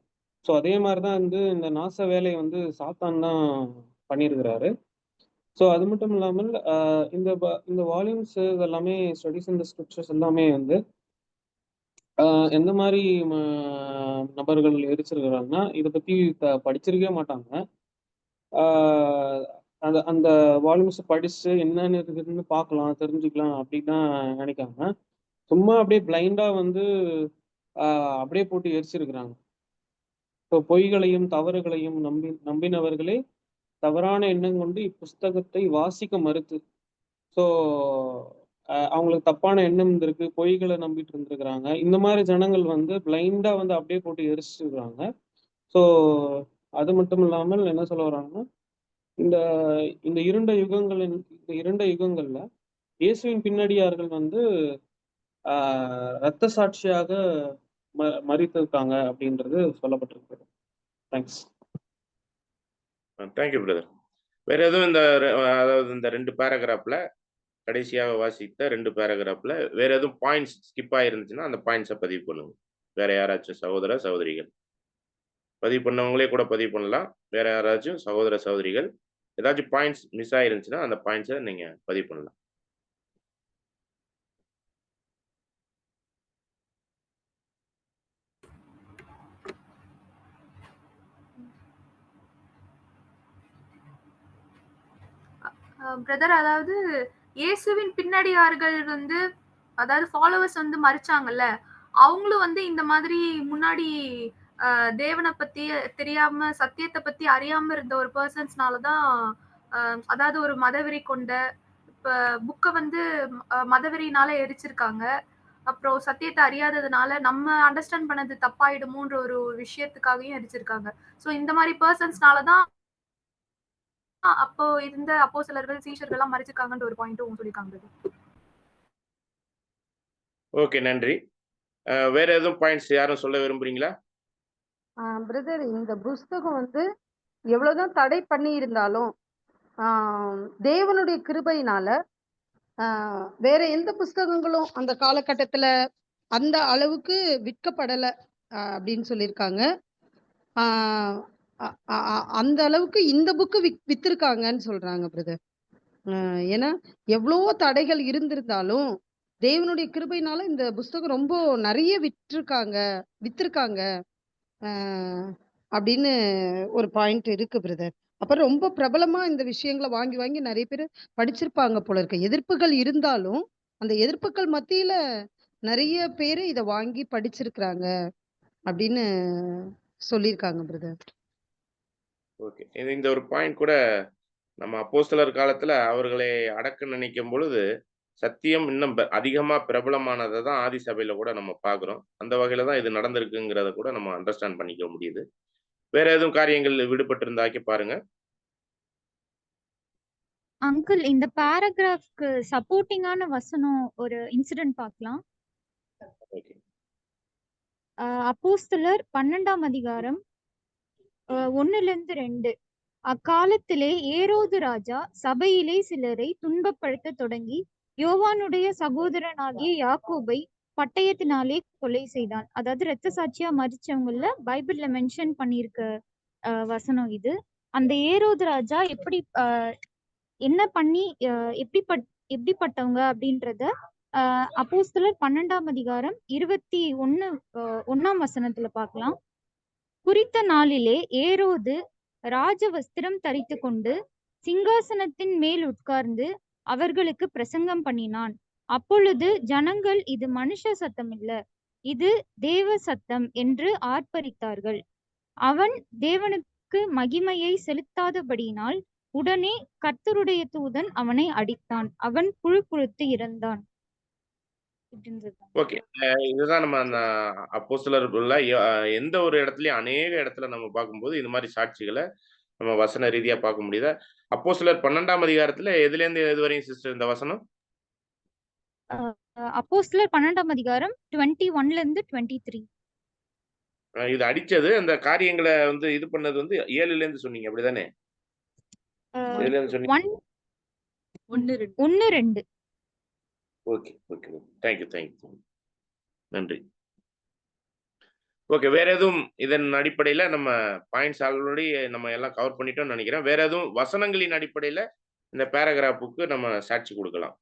ஸோ அதே மாதிரிதான் வந்து இந்த நாச வேலையை வந்து சாத்தான் தான் பண்ணியிருக்கிறாரு. ஸோ அது மட்டும் இல்லாமல் இந்த வால்யூம்ஸ் இதெல்லாமே ஸ்டடீஸ் இன் த ஸ்கிரிப்சர்ஸ் எல்லாமே வந்து எந்த மாதிரி நபர்கள் எரிச்சிருக்கிறாங்கன்னா, இதை பத்தி படிச்சிருக்கவே மாட்டாங்க. அந்த அந்த வால்யூம்ஸ் படிச்சு என்னன்னு இருக்குதுன்னு பார்க்கலாம், தெரிஞ்சுக்கலாம் அப்படின்னு தான் நினைக்காம, சும்மா அப்படியே பிளைண்டா வந்து அப்படியே போட்டு எரிச்சிருக்கிறாங்க. ஸோ பொய்களையும் தவறுகளையும் நம்பினவர்களே தவறான எண்ணம் கொண்டு இப்புஸ்தகத்தை வாசிக்க மறுத்து, ஸோ அவங்களுக்கு தப்பான எண்ணம் இருந்திருக்கு, பொய்களை நம்பிட்டு இருந்திருக்கிறாங்க. இந்த மாதிரி ஜனங்கள் வந்து பிளைண்டா வந்து அப்படியே போட்டு எரிச்சிருக்கிறாங்க. ஸோ அது மட்டும் இல்லாமல் என்ன சொல்ல வர்றாங்கன்னா, இந்த இரண்டு யுகங்கள்ல இயேசுவின் பின்னடியார்கள் வந்து இரத்த சாட்சியாக மரித்திருக்காங்க அப்படின்றது சொல்லப்பட்டிருக்கு. தேங்க்ஸ். Thank you brother. வேற எதுவும் அதாவது இந்த 2 பேராகிராஃப்ல கடைசியாக வாசித்த 2 பேராகிராஃப்ல வேற எதுவும் பாயிண்ட்ஸ் ஸ்கிப் ஆயிருந்துச்சுன்னா அந்த பாயிண்ட்ஸை பதிவு பண்ணுங்க. வேற யாராச்சும் சகோதர சகோதரிகள் பதிவு பண்ணவங்களே கூட பதிவு பண்ணலாம். வேற யாராச்சும் சகோதர சகோதரிகள் ஏதாச்சும் பாயிண்ட்ஸ் மிஸ் ஆயிருந்துச்சுன்னா அந்த பாயிண்ட்ஸை நீங்க பதிவு பண்ணலாம். பிரதர், அதாவது இயேசுவின் பின்னடியார்கள் வந்து, அதாவது ஃபாலோவர்ஸ் வந்து மறிச்சாங்கல்ல, அவங்களும் வந்து இந்த மாதிரி முன்னாடி தேவனை பத்தி தெரியாம, சத்தியத்தை பத்தி அறியாம இருந்த ஒரு பர்சன்ஸ்னாலதான், அதாவது ஒரு மதவெறி கொண்ட இப்ப புக்கை வந்து மதவெறினால எரிச்சிருக்காங்க. அப்புறம் சத்தியத்தை அறியாததுனால நம்ம அண்டர்ஸ்டாண்ட் பண்ணது தப்பாயிடுமோன்ற ஒரு விஷயத்துக்காகவும் எரிச்சிருக்காங்க. ஸோ இந்த மாதிரி பர்சன்ஸ்னாலதான் அப்போ இருந்த அப்போஸ்தலர்கள் சீஷர்கள் எல்லாம் மரிச்சிருக்காங்கன்ற ஒரு பாயிண்ட்டும் சொல்லிருக்காங்க. ஓகே, நன்றி. வேற எதுவும் பாயிண்ட்ஸ் யாரும் சொல்ல விரும்புறீங்களா? பிரதர், இந்த புஸ்தகம் வந்து எவ்வளவுதான் தடை பண்ணி இருந்தாலும் தேவனுடைய கிருபையினால வேற எந்த புஸ்தகங்களும் அந்த காலகட்டத்துல அந்த அளவுக்கு விற்கப்படல அப்படின்னு சொல்லியிருக்காங்க. அந்த அளவுக்கு இந்த புக்கு வித்திருக்காங்கன்னு சொல்றாங்க பிரதர். ஏன்னா எவ்வளவோ தடைகள் இருந்திருந்தாலும் தேவனுடைய கிருபையினால இந்த புஸ்தகம் ரொம்ப நிறைய வித்திருக்காங்க அப்படின்னு ஒரு பாயிண்ட் இருக்கு பிரதர். அப்புறம் ரொம்ப பிரபலமா இந்த விஷயங்களை வாங்கி வாங்கி நிறைய பேர் படிச்சிருப்பாங்க போல இருக்கு. எதிர்ப்புகள் இருந்தாலும் அந்த எதிர்ப்புகள் மத்தியில நிறைய பேர் இதை வாங்கி படிச்சிருக்கிறாங்க அப்படின்னு சொல்லியிருக்காங்க பிரதர். ஓகே. இந்த ஒரு பாயிண்ட் கூட நம்ம அப்போஸ்தலர் காலத்துல அவர்களை அடக்க நினைக்கும் பொழுது சத்தியம் இன்னும் அதிகமா பிரபலமானதை தான் ஆதி சபையில கூட நம்ம பார்க்கிறோம். அந்த வகையில தான் இது நடந்திருக்குங்கிறத கூட நம்ம அண்டர்ஸ்டாண்ட் பண்ணிக்க முடியுது. வேற எதுவும் காரியங்கள் விடுபட்டு இருந்தாக்கி பாருங்க. அங்கிள், இந்த பேராகிராஃப்க்கு சப்போர்ட்டிங்கான வசனம் ஒரு இன்சிடென்ட் பார்க்கலாம். ஓகே. அப்போஸ்தலர் 12ஆம் அதிகாரம் 1-2. அக்காலத்திலே ஏரோது ராஜா சபையிலே சிலரை துன்பப்படுத்த தொடங்கி யோவானுடைய சகோதரனாகிய யாக்கோபை பட்டயத்தினாலே கொலை செய்தான். அதாவது இரத்த சாட்சியா மரிச்சவங்கள பைபிள்ல மென்ஷன் பண்ணியிருக்க வசனம் இது. அந்த ஏரோது ராஜா என்ன பண்ணி எப்படிப்பட்டவங்க அப்படின்றத அப்போஸ்தலர் 12ஆம் அதிகாரம் 21 வசனத்துல பார்க்கலாம். குறித்த நாளிலே ஏரோது ராஜ வஸ்திரம் தரித்து கொண்டு சிங்காசனத்தின் மேல் உட்கார்ந்து அவர்களுக்கு பிரசங்கம் பண்ணினான். அப்பொழுது ஜனங்கள், இது மனுஷ சத்தம் இல்ல, இது தேவ சத்தம் என்று ஆர்ப்பரித்தார்கள். அவன் தேவனுக்கு மகிமையை செலுத்தாதபடியினால் உடனே கர்த்தருடைய தூதன் அவனை அடித்தான். அவன் புழுப்புழுத்து இறந்தான். ஓகே. இதுதான் நம்ம அந்த அப்போஸ்தலர்ல எந்த ஒரு இடத்துலயும் அநேக இடத்துல நம்ம பார்க்கும்போது இந்த மாதிரி சாட்சிகளை நம்ம வசன ரீதியா பார்க்க முடியுது. அப்போஸ்தலர் 12ஆம் அதிகாரத்துல எதுல இருந்து எது வரையும் சிஸ்டர் இந்த வசனம்? அப்போஸ்தலர் 12ஆம் அதிகாரம் 21 23. இது அடிச்சது அந்த காரியங்களை வந்து இது பண்ணது வந்து 7ல இருந்து சொன்னீங்க, அப்படிதானே? 1-2. Okay okay. தேங்க்யூ. நன்றி. ஓகே. வேற எதுவும் இதன் அடிப்படையில நம்ம பாயிண்ட்ஸ் ஆல்ரெடி நம்ம எல்லாம் கவர் பண்ணிட்டோம்னு நினைக்கிறேன். வேற எதுவும் வசனங்களின் அடிப்படையில இந்த பேராகிராஃபுக்கு நம்ம சாட்சி கொடுக்கலாம்?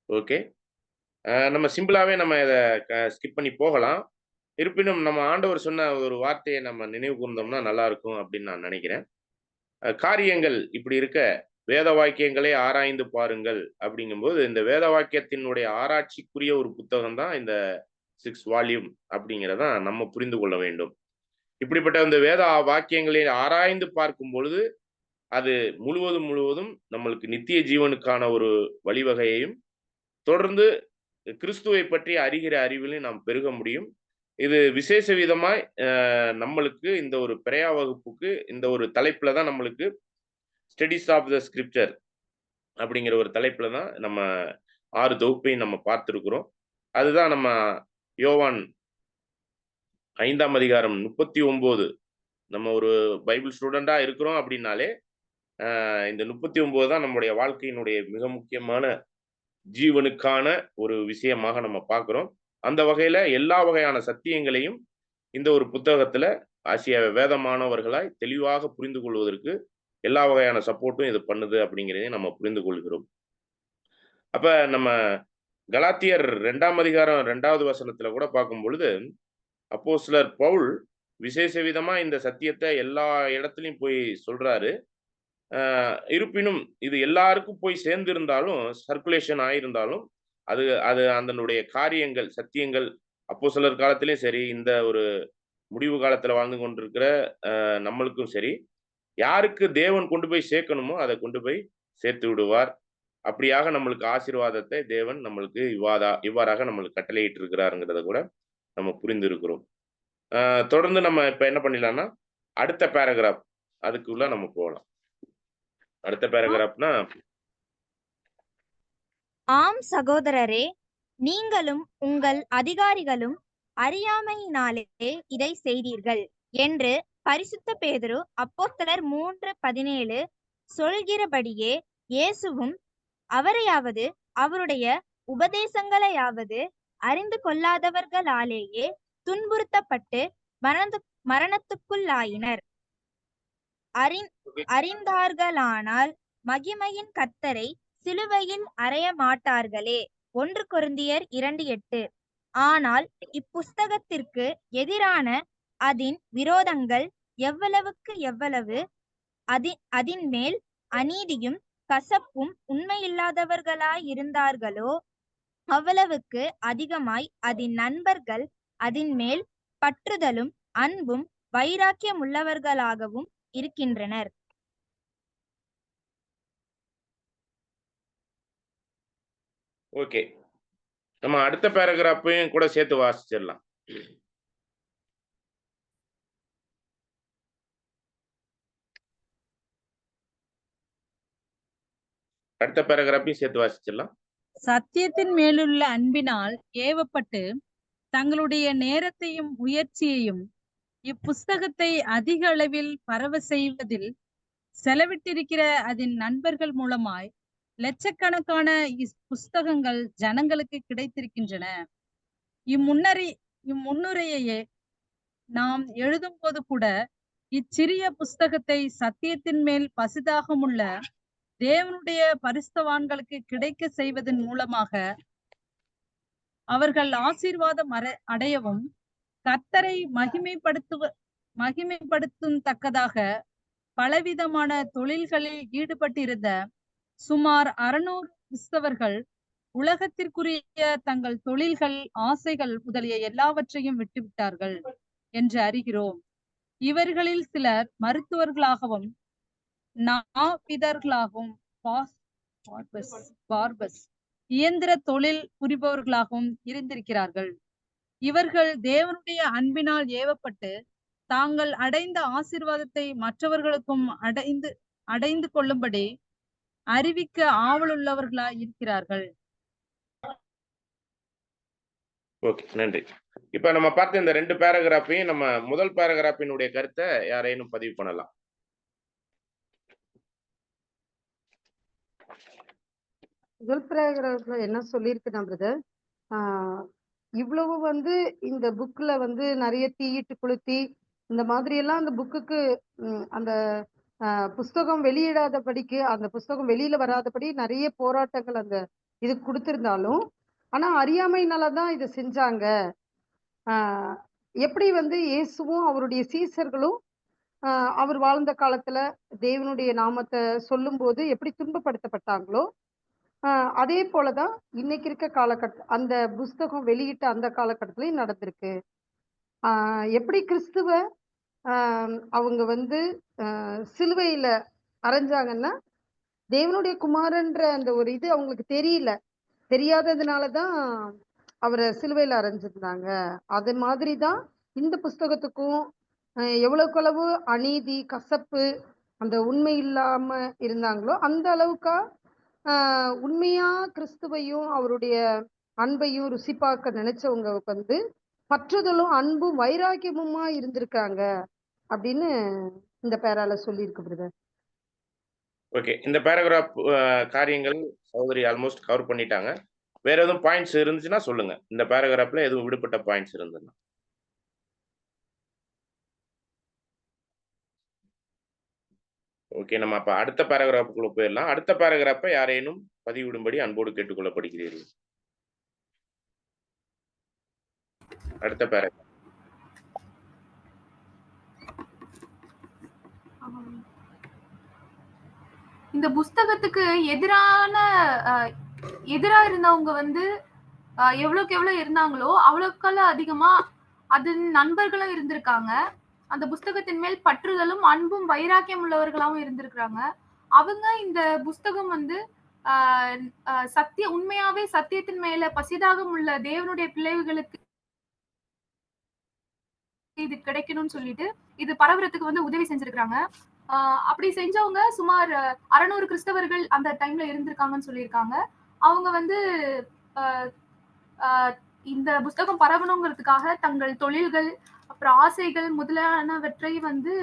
ஓகே. நம்ம சிம்பிளாவே நம்ம இதை ஸ்கிப் பண்ணி போகலாம். இருப்பினும் நம்ம ஆண்டவர் சொன்ன ஒரு வார்த்தையை நம்ம நினைவு கூர்ந்தோம்னா நல்லா இருக்கும் அப்படின்னு நான் நினைக்கிறேன். காரியங்கள் இப்படி இருக்க வேத வாக்கியங்களை ஆராய்ந்து பாருங்கள் அப்படிங்கும்போது இந்த வேத வாக்கியத்தினுடைய ஆராய்ச்சிக்குரிய ஒரு புத்தகம் தான் இந்த 6 வால்யூம் அப்படிங்கிறத நம்ம புரிந்து கொள்ள வேண்டும். இப்படிப்பட்ட இந்த வேத வாக்கியங்களை ஆராய்ந்து பார்க்கும் பொழுது அது முழுவதும் நம்மளுக்கு நித்திய ஜீவனுக்கான ஒரு வழிவகையையும் தொடர்ந்து கிறிஸ்துவை பற்றி அறிகிற அறிவிலையும் நாம் பெருக முடியும். இது விசேஷ விதமாய் நம்மளுக்கு இந்த ஒரு பிரயா வகுப்புக்கு இந்த ஒரு தலைப்புல தான் நம்மளுக்கு ஸ்டடிஸ் ஆஃப் த ஸ்கிரிப்சர் அப்படிங்கிற ஒரு தலைப்புல தான் நம்ம 6 தொகுப்பையும் நம்ம பார்த்துருக்குறோம். அதுதான் நம்ம யோவான் 5ஆம் அதிகாரம் 39. நம்ம ஒரு பைபிள் ஸ்டூடெண்டா இருக்கிறோம் அப்படின்னாலே இந்த 39 தான் நம்முடைய வாழ்க்கையினுடைய மிக முக்கியமான ஜீவனுக்கான ஒரு விஷயமாக நம்ம பார்க்கிறோம். அந்த வகையில எல்லா வகையான சத்தியங்களையும் இந்த ஒரு புத்தகத்துல ஆசிய வேதமானவர்களாய் தெளிவாக புரிந்து கொள்வதற்கு எல்லா வகையான சப்போர்ட்டும் இது பண்ணுது அப்படிங்கிறதையும் நம்ம புரிந்து கொள்கிறோம். அப்ப நம்ம கலாத்தியர் 2ஆம் அதிகாரம் 2வது வசனத்துல கூட பார்க்கும் பொழுது அப்போஸ்தலர் பவுல் விசேஷ விதமா இந்த சத்தியத்தை எல்லா இடத்துலையும் போய் சொல்றாரு. இருப்பினும் இது எல்லாருக்கும் போய் சேர்ந்திருந்தாலும் சர்க்குலேஷன் ஆயிருந்தாலும் அது அதனுடைய காரியங்கள் சத்தியங்கள் அப்போஸ்தலர் காலத்திலையும் சரி, இந்த ஒரு முடிவு காலத்துல வாழ்ந்து கொண்டிருக்கிற நம்மளுக்கும் சரி, யாருக்கு தேவன் கொண்டு போய் சேர்க்கணுமோ அதை கொண்டு போய் சேர்த்து விடுவார். அப்படியாக நம்மளுக்கு ஆசீர்வாதத்தை தேவன் நம்மளுக்கு இவ்வாறாக நம்மளுக்கு கட்டளையிட்டு இருக்கிறாருங்கிறத கூட நம்ம புரிந்து இருக்கிறோம். தொடர்ந்து நம்ம இப்ப என்ன பண்ணிடலாம்னா அடுத்த பேராகிராஃப் அதுக்குள்ள நம்ம போகலாம். அடுத்த பேராகிராஃப்னா, ஆம் சகோதரரே, நீங்களும் உங்கள் அதிகாரிகளும் அறியாமையினாலே இதை செய்தீர்கள் என்று பரிசுத்த பேதுரு அப்போஸ்தலர் 3:17 சொல்கிறபடியே இயேசுவும் அவரையாவது அவருடைய உபதேசங்களையாவது அறிந்து கொள்ளாதவர்களாலேயே துன்புறுத்தப்பட்டு மரணத்துக்குள்ளாயினர். அறிந்தார்களானால் மகிமையின் கர்த்தரை சிலுவையில் அறைய மாட்டார்களே. 1 கொரிந்தியர் 2:8. ஆனால் இப்புஸ்தகத்திற்கு எதிரான அதன் விரோதங்கள் எவ்வளவுக்கு எவ்வளவு அதின் மேல் அநீதியும் கசப்பும் உண்மையில்லாதவர்களாயிருந்தார்களோ அவ்வளவுக்கு அதிகமாய் அதன் நண்பர்கள் அதன் மேல் பற்றுதலும் அன்பும் வைராக்கியமுள்ளவர்களாகவும் இருக்கின்றனர். ஓகே, நம்ம அடுத்த பேராகிராஃபையும் கூட சேர்த்து வாசிச்சிடலாம். அடுத்த பேராகிராஃபையும் சேர்த்து வாசிச்சிடலாம். சத்தியத்தின் மேலுள்ள அன்பினால் ஏவப்பட்டு தங்களுடைய நேரத்தையும் முயற்சியையும் இப்புஸ்தகத்தை அதிக அளவில் பரவ செய்வதில் செலவிட்டிருக்கிற அதன் நண்பர்கள் மூலமாய் லட்சக்கணக்கான புஸ்தகங்கள் ஜனங்களுக்கு கிடைத்திருக்கின்றன. இம்முன்னுரையை நாம் எழுதும் போது கூட இச்சிறிய புஸ்தகத்தை சத்தியத்தின் மேல் பசிதாகமுள்ள தேவனுடைய பரிசுத்தவான்களுக்கு கிடைக்க செய்வதன் மூலமாக அவர்கள் ஆசீர்வாதம் அடையவும் கர்த்தரை மகிமைப்படுத்தும் தக்கதாக பலவிதமான தொழில்களில் ஈடுபட்டிருந்த சுமார் 600 கிறிஸ்தவர்கள் உலகத்திற்குரிய தங்கள் தொழில்கள், ஆசைகள் முதலிய எல்லாவற்றையும் விட்டுவிட்டார்கள் என்று அறிகிறோம். இவர்களில் சிலர் மருத்துவர்களாகவும் நாவிதர்களாகவும் இயந்திர தொழில் புரிபவர்களாகவும் இருந்திருக்கிறார்கள். இவர்கள் தேவனுடைய அன்பினால் ஏவப்பட்டு தாங்கள் அடைந்த ஆசீர்வாதத்தை மற்றவர்களுக்கும் அடைந்து கொள்ளும்படி அறிவிக்க ஆவலுள்ளவர்களாய் இருக்கிறார்கள். ஓகே, நன்றி. இப்ப நம்ம பார்த்த இந்த 2 பேராகிராஃபையும் நம்ம முதல் பேராகிராஃபினுடைய கருத்தை யாரேனும் பதிவு பண்ணலாம். முதல் பேராகிராஃப்ல என்ன சொல்லியிருக்குன்னா பிரதர், இவ்வளவு வந்து இந்த புக்ல வந்து நிறைய தீயிட்டு கொளுத்தி இந்த மாதிரி எல்லாம் அந்த புக்குக்கு அந்த புஸ்தகம் வெளியிடாதபடிக்கு, அந்த புஸ்தகம் வெளியில வராதபடி நிறைய போராட்டங்கள் அந்த இது கொடுத்திருந்தாலும், ஆனா அறியாமையினாலதான் இதை செஞ்சாங்க. எப்படி வந்து இயேசுவும் அவருடைய சீசர்களும் அவர் வாழ்ந்த காலத்துல தேவனுடைய நாமத்தை சொல்லும் போது எப்படி துன்பப்படுத்தப்பட்டாங்களோ, அதே போலதான் இன்னைக்கு இருக்க அந்த புஸ்தகம் வெளியிட்ட அந்த காலகட்டத்திலயும் நடந்திருக்கு. எப்படி கிறிஸ்துவ அவங்க வந்து சிலுவையில அரைஞ்சாங்கன்னா, தேவனுடைய குமாரன்ற அந்த ஒரு இது அவங்களுக்கு தெரியாததுனாலதான் அவரை சிலுவையில அரைஞ்சிருந்தாங்க. அது மாதிரிதான் இந்த புஸ்தகத்துக்கும் எவ்வளவுக்களவு அநீதி, கசப்பு, அந்த உண்மை இல்லாம இருந்தாங்களோ அந்த அளவுக்கா உண்மையா கிறிஸ்துவையும் அவருடைய அன்பையும் ருசி பார்க்க நினைச்சவங்க வந்து பற்றுதலும் அன்பும் வைராக்கியமுமா இருந்திருக்காங்க அப்படின்னு இந்த பேரால சொல்லியிருக்கு பிரதர். ஓகே, இந்த பேராகிராஃப் காரியங்கள் சகோதரி ஆல்மோஸ்ட் கவர் பண்ணிட்டாங்க. வேற எதுவும் பாயிண்ட்ஸ் இருந்துச்சுன்னா சொல்லுங்க. இந்த பேராகிராஃப்ல எதுவும் விடுபட்ட பாயிண்ட்ஸ் இருந்ததுன்னா. ஓகே, நம்ம அப்ப அடுத்த பேராகிராஃபுக்குள்ள போயிடலாம். அடுத்த பேராகிராஃபை யாரேனும் பதிவிடும்படி அன்போடு கேட்டுக்கொள்ளப்படுகிறீர்கள். அடுத்த பேராகிராஃப். இந்த புஸ்தகத்துக்கு எதிரா இருந்தவங்க வந்து எவ்வளவுக்கு எவ்வளவு இருந்தாங்களோ அவ்வளவுக்கெல்லாம் அதிகமா அது நண்பர்களும் இருந்திருக்காங்க. அந்த புஸ்தகத்தின் மேல் பற்றுதலும் அன்பும் வைராக்கியம் உள்ளவர்களாகவும் இருந்திருக்கிறாங்க. அவங்க இந்த புஸ்தகம் வந்து உண்மையாவே சத்தியத்தின் மேல பசிதாகம் உள்ள தேவனுடைய பிள்ளைகளுக்கு இது கிடைக்கணும்னு சொல்லிட்டு இது பரவுறதுக்கு வந்து உதவி செஞ்சிருக்காங்க. அப்படி செஞ்சவங்க சுமார் 600 கிறிஸ்தவர்கள் அந்த டைம்ல இருந்திருக்காங்கன்னு சொல்லியிருக்காங்க. அவங்க வந்து இந்த புஸ்தகம் பரவணுங்கிறதுக்காக தங்கள் தொழில்கள், அப்புறம் ஆசைகள் முதலானவற்றை வந்து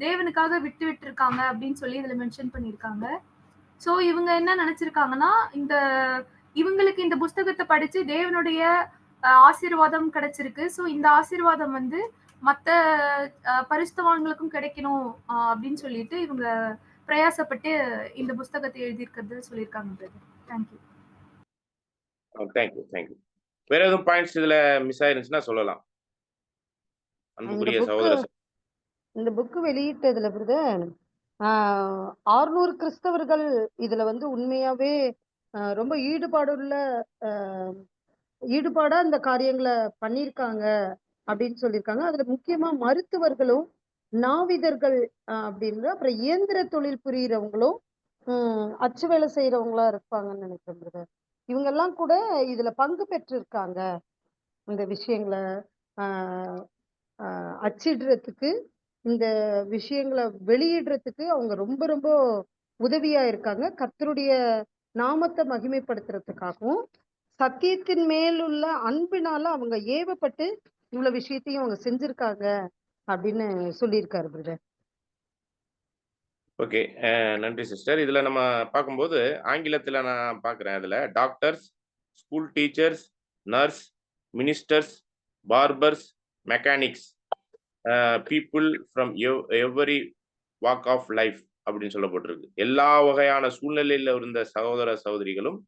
தேவனுக்காக விட்டு இருக்காங்க அப்படின்னு சொல்லி இதுல மென்ஷன் பண்ணியிருக்காங்க. சோ இவங்க என்ன நினைச்சிருக்காங்கன்னா, இவங்களுக்கு இந்த புஸ்தகத்தை படிச்சு தேவனுடைய ஆசீர்வாதம் கிடைச்சிருக்கு. ஸோ இந்த ஆசீர்வாதம் வந்து மத்த பரிசுத்தவான்களுக்கும் கிடைக்கணும் அப்படின்னு சொல்லிட்டு இவங்க பிரயாசப்பட்டு இந்த புஸ்தகத்தை எழுதியிருக்கிறது சொல்லியிருக்காங்க பிரதர். தேங்க்யூ. Thank you thank you. வேற எதுவும் பாயிண்ட்ஸ் இதுல மிஸ் ஆயிருந்துச்சுன்னா சொல்லலாம். இந்த அன்புக்குரிய புக்கு சகோதர இந்த புக்கு வெளியிட்டதுல பிரதர் 600 கிறிஸ்தவர்கள் இதுல வந்து உண்மையாவே ரொம்ப ஈடுபாடா இந்த காரியங்களை பண்ணியிருக்காங்க அப்படின்னு சொல்லியிருக்காங்க. அதுல முக்கியமா மருத்துவர்களும் நாவிதர்கள் அப்படின்ற அப்புறம் இயந்திர தொழில் புரியுறவங்களும் அச்சு வேலை செய்யறவங்களா இருப்பாங்கன்னு நினைக்கிறேன் பிரதர். இவங்கெல்லாம் கூட இதுல பங்கு பெற்றிருக்காங்க. இந்த விஷயங்களை ஆஹ் அச்சிடுறதுக்கு, இந்த விஷயங்களை வெளியிடுறதுக்கு அவங்க ரொம்ப ரொம்ப உதவியா இருக்காங்க. கர்த்தருடைய நாமத்தை மகிமைப்படுத்துறதுக்காகவும் சத்தியத்தின் மேலுள்ள அன்பினால அவங்க ஏவப்பட்டு இவ்வளவு விஷயத்தையும் அவங்க செஞ்சிருக்காங்க அப்படின்னு சொல்லியிருக்காரு பிரதர். ஓகே. நன்றி சிஸ்டர். இதுல நம்ம பார்க்கும்போது ஆங்கிலத்துல நான் பார்க்குறேன். அதுல doctors, school teachers, nurses, ministers, barbers, mechanics, people from every walk of life அப்படின்னு சொல்லப்பட்டிருக்கு. எல்லா வகையான சூழ்நிலையில இருந்த சகோதர சகோதரிகளும்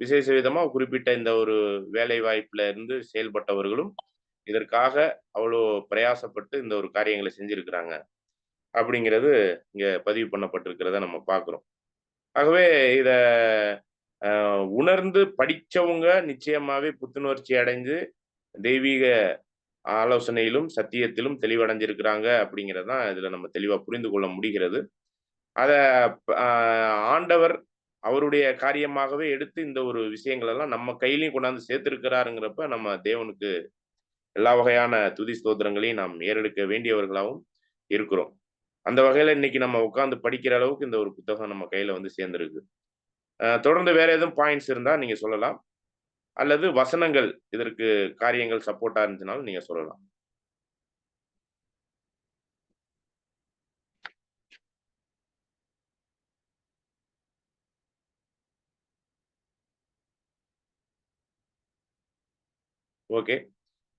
விசேஷ விதமா குறிப்பிட்ட இந்த ஒரு வேலை வாய்ப்புல இருந்து செயல்பட்டவர்களும் இதற்காக அவ்வளோ பிரயாசப்பட்டு இந்த ஒரு காரியங்களை செஞ்சிருக்கிறாங்க அப்படிங்கிறது இங்க பதிவு பண்ணப்பட்டிருக்கிறத நம்ம பார்க்கிறோம். ஆகவே இத உணர்ந்து படிச்சவங்க நிச்சயமாவே புத்துணர்ச்சி அடைஞ்சு தெய்வீக ஆலோசனையிலும் சத்தியத்திலும் தெளிவடைஞ்சிருக்கிறாங்க அப்படிங்கிறது தான் இதுல நம்ம தெளிவா புரிந்து கொள்ள முடிகிறது. அத ஆண்டவர் அவருடைய காரியமாகவே எடுத்து இந்த ஒரு விஷயங்கள் எல்லாம் நம்ம கையிலையும் கொண்டாந்து சேர்த்திருக்கிறாருங்கிறப்ப நம்ம தேவனுக்கு எல்லா வகையான துதி ஸ்தோத்திரங்களையும் நாம் ஏறெடுக்க வேண்டியவர்களாகவும் இருக்கிறோம். அந்த வகையில இன்னைக்கு நம்ம உட்கார்ந்து படிக்கிற அளவுக்கு இந்த ஒரு புத்தகம் நம்ம கையில வந்து சேர்ந்திருக்கு. தொடர்ந்து வேற எதுவும் பாயிண்ட்ஸ் இருந்தா நீங்க சொல்லலாம். அல்லது வசனங்கள் இதற்கு காரியங்கள் சப்போர்ட்டா இருந்துச்சுனாலும் நீங்க சொல்லலாம். ஓகே.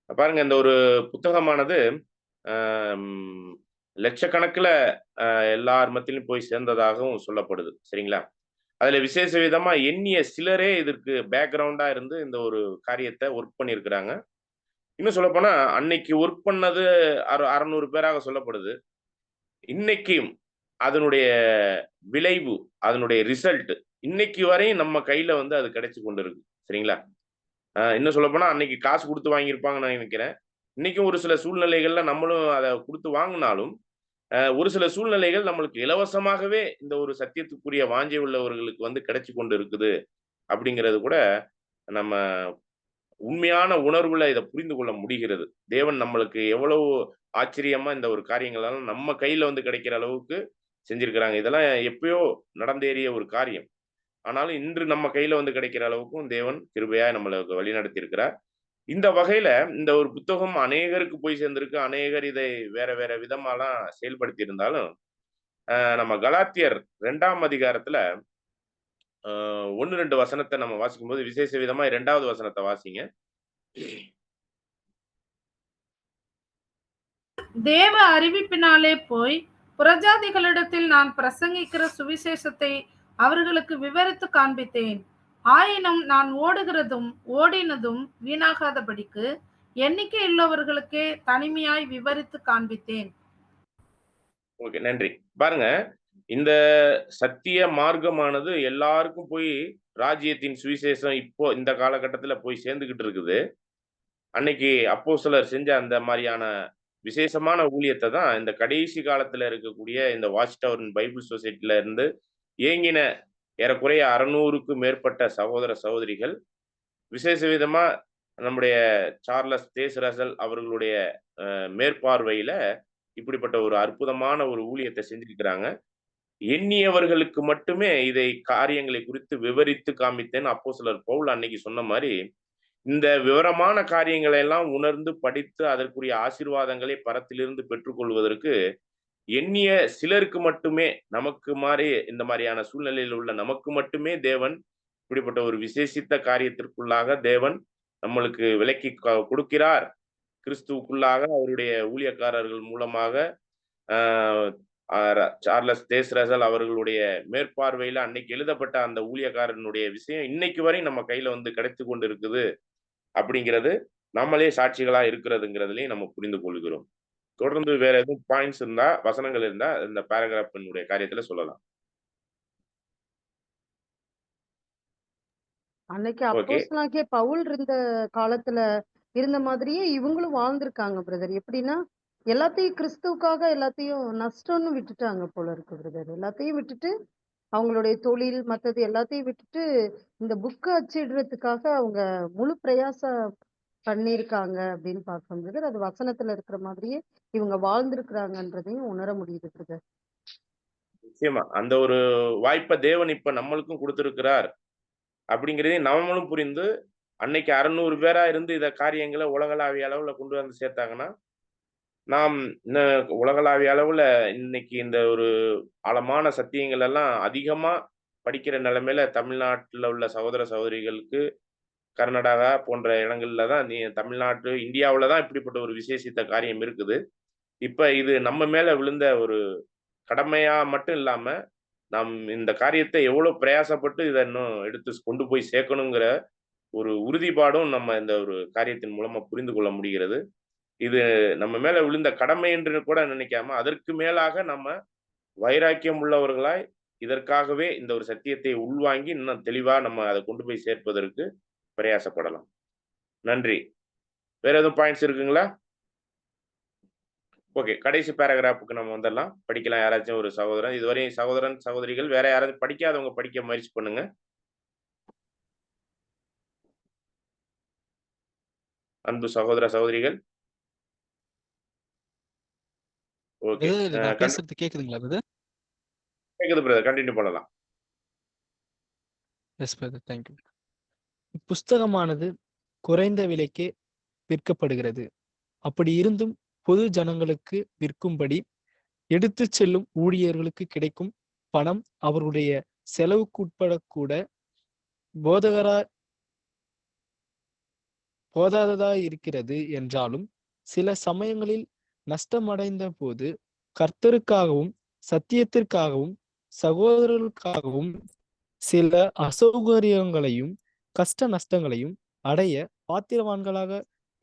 பாருங்க, இந்த ஒரு புத்தகமானது லட்சக்கணக்கில் எல்லார் மத்தியிலும் போய் சேர்ந்ததாகவும் சொல்லப்படுது. சரிங்களா? அதுல விசேஷ விதமா எண்ணிய சிலரே இதற்கு பேக்ரவுண்டா இருந்து இந்த ஒரு காரியத்தை ஒர்க் பண்ணியிருக்கிறாங்க. இன்னும் சொல்லப்போனா அன்னைக்கு ஒர்க் பண்ணது 600 பேராக சொல்லப்படுது. இன்னைக்கும் அதனுடைய விளைவு, அதனுடைய ரிசல்ட் இன்னைக்கு வரையும் நம்ம கையில வந்து அது கிடைச்சு கொண்டு இருக்கு. சரிங்களா? இன்னும் சொல்லப்போனா அன்னைக்கு காசு கொடுத்து வாங்கியிருப்பாங்கன்னு நான் நினைக்கிறேன். இன்னைக்கும் ஒரு சில சூழ்நிலைகள்ல நம்மளும் அதை கொடுத்து வாங்கினாலும் ஒரு சில சூழ்நிலைகள் நம்மளுக்கு இலவசமாகவே இந்த ஒரு சத்தியத்துக்குரிய வாஞ்சை உள்ளவர்களுக்கு வந்து கிடைச்சு கொண்டு இருக்குது அப்படிங்கிறது கூட நம்ம உண்மையான உணர்வுல இதை புரிந்து கொள்ள முடிகிறது. தேவன் நம்மளுக்கு எவ்வளவு ஆச்சரியமா இந்த ஒரு காரியங்களெல்லாம் நம்ம கையில வந்து கிடைக்கிற அளவுக்கு செஞ்சிருக்கிறாங்க. இதெல்லாம் எப்பயோ நடந்தேறிய ஒரு காரியம். ஆனாலும் இன்று நம்ம கையில வந்து கிடைக்கிற அளவுக்கும் தேவன் கிருபையா நம்மளுக்கு வழிநடத்தி இருக்கிறார். இந்த வகையில இந்த ஒரு புத்தகம் அநேகருக்கு போய் சேர்ந்திருக்கு. அநேகர் இதை வேற வேற விதமாலாம் செயல்படுத்தி இருந்தாலும் நம்ம கலாத்தியர் 2ஆம் அதிகாரத்துல 1, 2 வசனத்தை நம்ம வாசிக்கும் போது விசேஷ விதமா 2வது வசனத்தை வாசிங்க. தேவ அறிவிப்பினாலே போய் புறஜாதிகளிடத்தில் நான் பிரசங்கிக்கிற சுவிசேஷத்தை அவர்களுக்கு விவரித்து காண்பித்தேன். ஆயினும் நான் ஓடுகிறதும் ஓடினதும் வீணாகாதபடிக்கு எண்ணிக்கை உள்ளவர்களுக்கே தனிமையாய் விவரித்து காண்பித்தேன். ஓகே, நன்றி. பாருங்க, இந்த சத்திய மார்க்கமானது எல்லாருக்கும் போய் ராஜ்யத்தின் சுவிசேஷம் இப்போ இந்த காலகட்டத்துல போய் சேர்ந்துகிட்டு இருக்குது. அன்னைக்கு அப்போஸ்தலர் செஞ்ச அந்த மாதிரியான விசேஷமான ஊழியத்தை தான் இந்த கடைசி காலத்துல இருக்கக்கூடிய இந்த வாட்ச் டவர் பைபிள் சொசைட்டில இருந்து ஏங்கின ஏறக்குறைய 600க்கும் மேற்பட்ட சகோதர சகோதரிகள் விசேஷ விதமா நம்முடைய சார்லஸ் தேசரசல் அவர்களுடைய மேற்பார்வையில இப்படிப்பட்ட ஒரு அற்புதமான ஒரு ஊழியத்தை செஞ்சிருக்கிறாங்க. எண்ணியவர்களுக்கு மட்டுமே இதை காரியங்களை குறித்து விவரித்து காமித்தேன் அப்போஸ்தலர் பவுல் அன்னைக்கு சொன்ன மாதிரி இந்த விவரமான காரியங்களை எல்லாம் உணர்ந்து படித்து அதற்குரிய ஆசீர்வாதங்களை பரத்திலிருந்து பெற்றுக்கொள்வதற்கு எண்ணிய சிலருக்கு மட்டுமே, நமக்கு மாதிரி இந்த மாதிரியான சூழ்நிலையில் உள்ள நமக்கு மட்டுமே தேவன் இப்படிப்பட்ட ஒரு விசேஷித்த காரியத்திற்குள்ளாக தேவன் நம்மளுக்கு விலக்கி கொடுக்கிறார். கிறிஸ்துவுக்குள்ளாக அவருடைய ஊழியக்காரர்கள் மூலமாக சார்லஸ் தேஸ்ரசல் அவர்களுடைய மேற்பார்வையில அன்னைக்கு எழுதப்பட்ட அந்த ஊழியக்காரனுடைய விஷயம் இன்னைக்கு வரை நம்ம கையில வந்து கிடைத்து கொண்டு இருக்குது அப்படிங்கிறது நம்மளே சாட்சிகளா இருக்கிறதுங்கிறதுலையும் நம்ம புரிந்து கொள்கிறோம். தொடர்ந்து வேற எதுவும் பாயிண்ட்ஸ் இருந்தா, வசனங்கள் இருந்தா இந்த பேராகிராஃபினுடைய காரியத்துல சொல்லலாம். அன்னைக்கு ஓகே. அப்போஸ்தலனாகிய பவுல் இருந்த காலத்துல இருந்த மாதிரியே இவங்களும் வாழ்ந்திருக்காங்க பிரதர். எப்படின்னா எல்லாத்தையும் கிறிஸ்துவுக்காக எல்லாத்தையும் நஷ்டம்னு விட்டுட்டாங்க போல இருக்கு பிரதர். எல்லாத்தையும் விட்டுட்டு அவங்களுடைய தொழில் மற்றது எல்லாத்தையும் விட்டுட்டு இந்த புக்கு அச்சிடுறதுக்காக அவங்க முழு பிரயாசம் பண்ணியிருக்காங்க அப்படின்னு பார்க்கணும் பிரதர். அது வசனத்துல இருக்கிற மாதிரியே இவங்க வாழ்ந்திருக்கிறாங்கன்றதையும் உணர முடியுது பிரதர். நிச்சயமா அந்த ஒரு வாய்ப்பை தேவன் இப்ப நம்மளுக்கும் கொடுத்திருக்கிறார் அப்படிங்கிறதையும் நம்மளும் புரிந்து அன்னைக்கு 600 பேரா இருந்து இத காரியங்களை உலகளாவிய அளவுல கொண்டு வந்து சேர்த்தாங்கன்னா, நாம் உலகளாவிய அளவுல இன்னைக்கு இந்த ஒரு ஆழமான சத்தியங்கள் எல்லாம் அதிகமா படிக்கிற நிலைமையில தமிழ்நாட்டுல உள்ள சகோதர சகோதரிகளுக்கு கர்நாடகா போன்ற இடங்கள்ல தான் தமிழ்நாட்டு இந்தியாவுல தான் இப்படிப்பட்ட ஒரு விசேஷித்த காரியம் இருக்குது. இப்ப இது நம்ம மேல விழுந்த ஒரு கடமையா மட்டும் இல்லாம, நாம் இந்த காரியத்தை எவ்வளவு பிரயாசப்பட்டு இதை இன்னும் எடுத்து கொண்டு போய் சேர்க்கணுங்கிற ஒரு உறுதிப்பாடும் நம்ம இந்த ஒரு காரியத்தின் மூலமா புரிந்து கொள்ள முடிகிறது. இது நம்ம மேல விழுந்த கடமை என்று கூட நினைக்காம, அதற்கு மேலாக நம்ம வைராக்கியம் உள்ளவர்களாய் இதற்காகவே இந்த ஒரு சத்தியத்தை உள்வாங்கி இன்னும் தெளிவா நம்ம அதை கொண்டு போய் சேர்ப்பதற்கு பிரயாசப்படலாம். நன்றி. வேற எதுவும் பாயிண்ட்ஸ் இருக்குங்களா? ஓகே. கடைசி பேராகிராஃபுக்கு நம்ம வந்துடலாம். படிக்கலாம். யாராச்சும் ஒரு சகோதரன், இதுவரை சகோதரன், சகோதரிகள் வேற யாராவது படிக்காதவங்க படிக்க முயற்சி பண்ணுங்க. அன்பு சகோதர சகோதரிகள். ஓகே. நான் பேசுறது கேக்குதுங்களா பிரதர்? கேக்குது பிரதர். கண்டினியூ பண்ணலாம். Yes brother, thank you. புஸ்தகமானது குறைந்த விலைக்கே விற்கப்படுகிறது. அப்படி இருந்தும் பொது ஜனங்களுக்கு விற்கும்படி எடுத்துச் செல்லும் ஊழியர்களுக்கு கிடைக்கும் பணம் அவர்களுடைய செலவுக்குட்படக்கூட போதாததாய் இருக்கிறது என்றாலும் சில சமயங்களில் நஷ்டமடைந்த போது கர்த்தருக்காகவும் சத்தியத்திற்காகவும் சகோதரர்களுக்காகவும் சில அசௌகரியங்களையும் கஷ்ட நஷ்டங்களையும் அடைய பாத்திரவான்களாக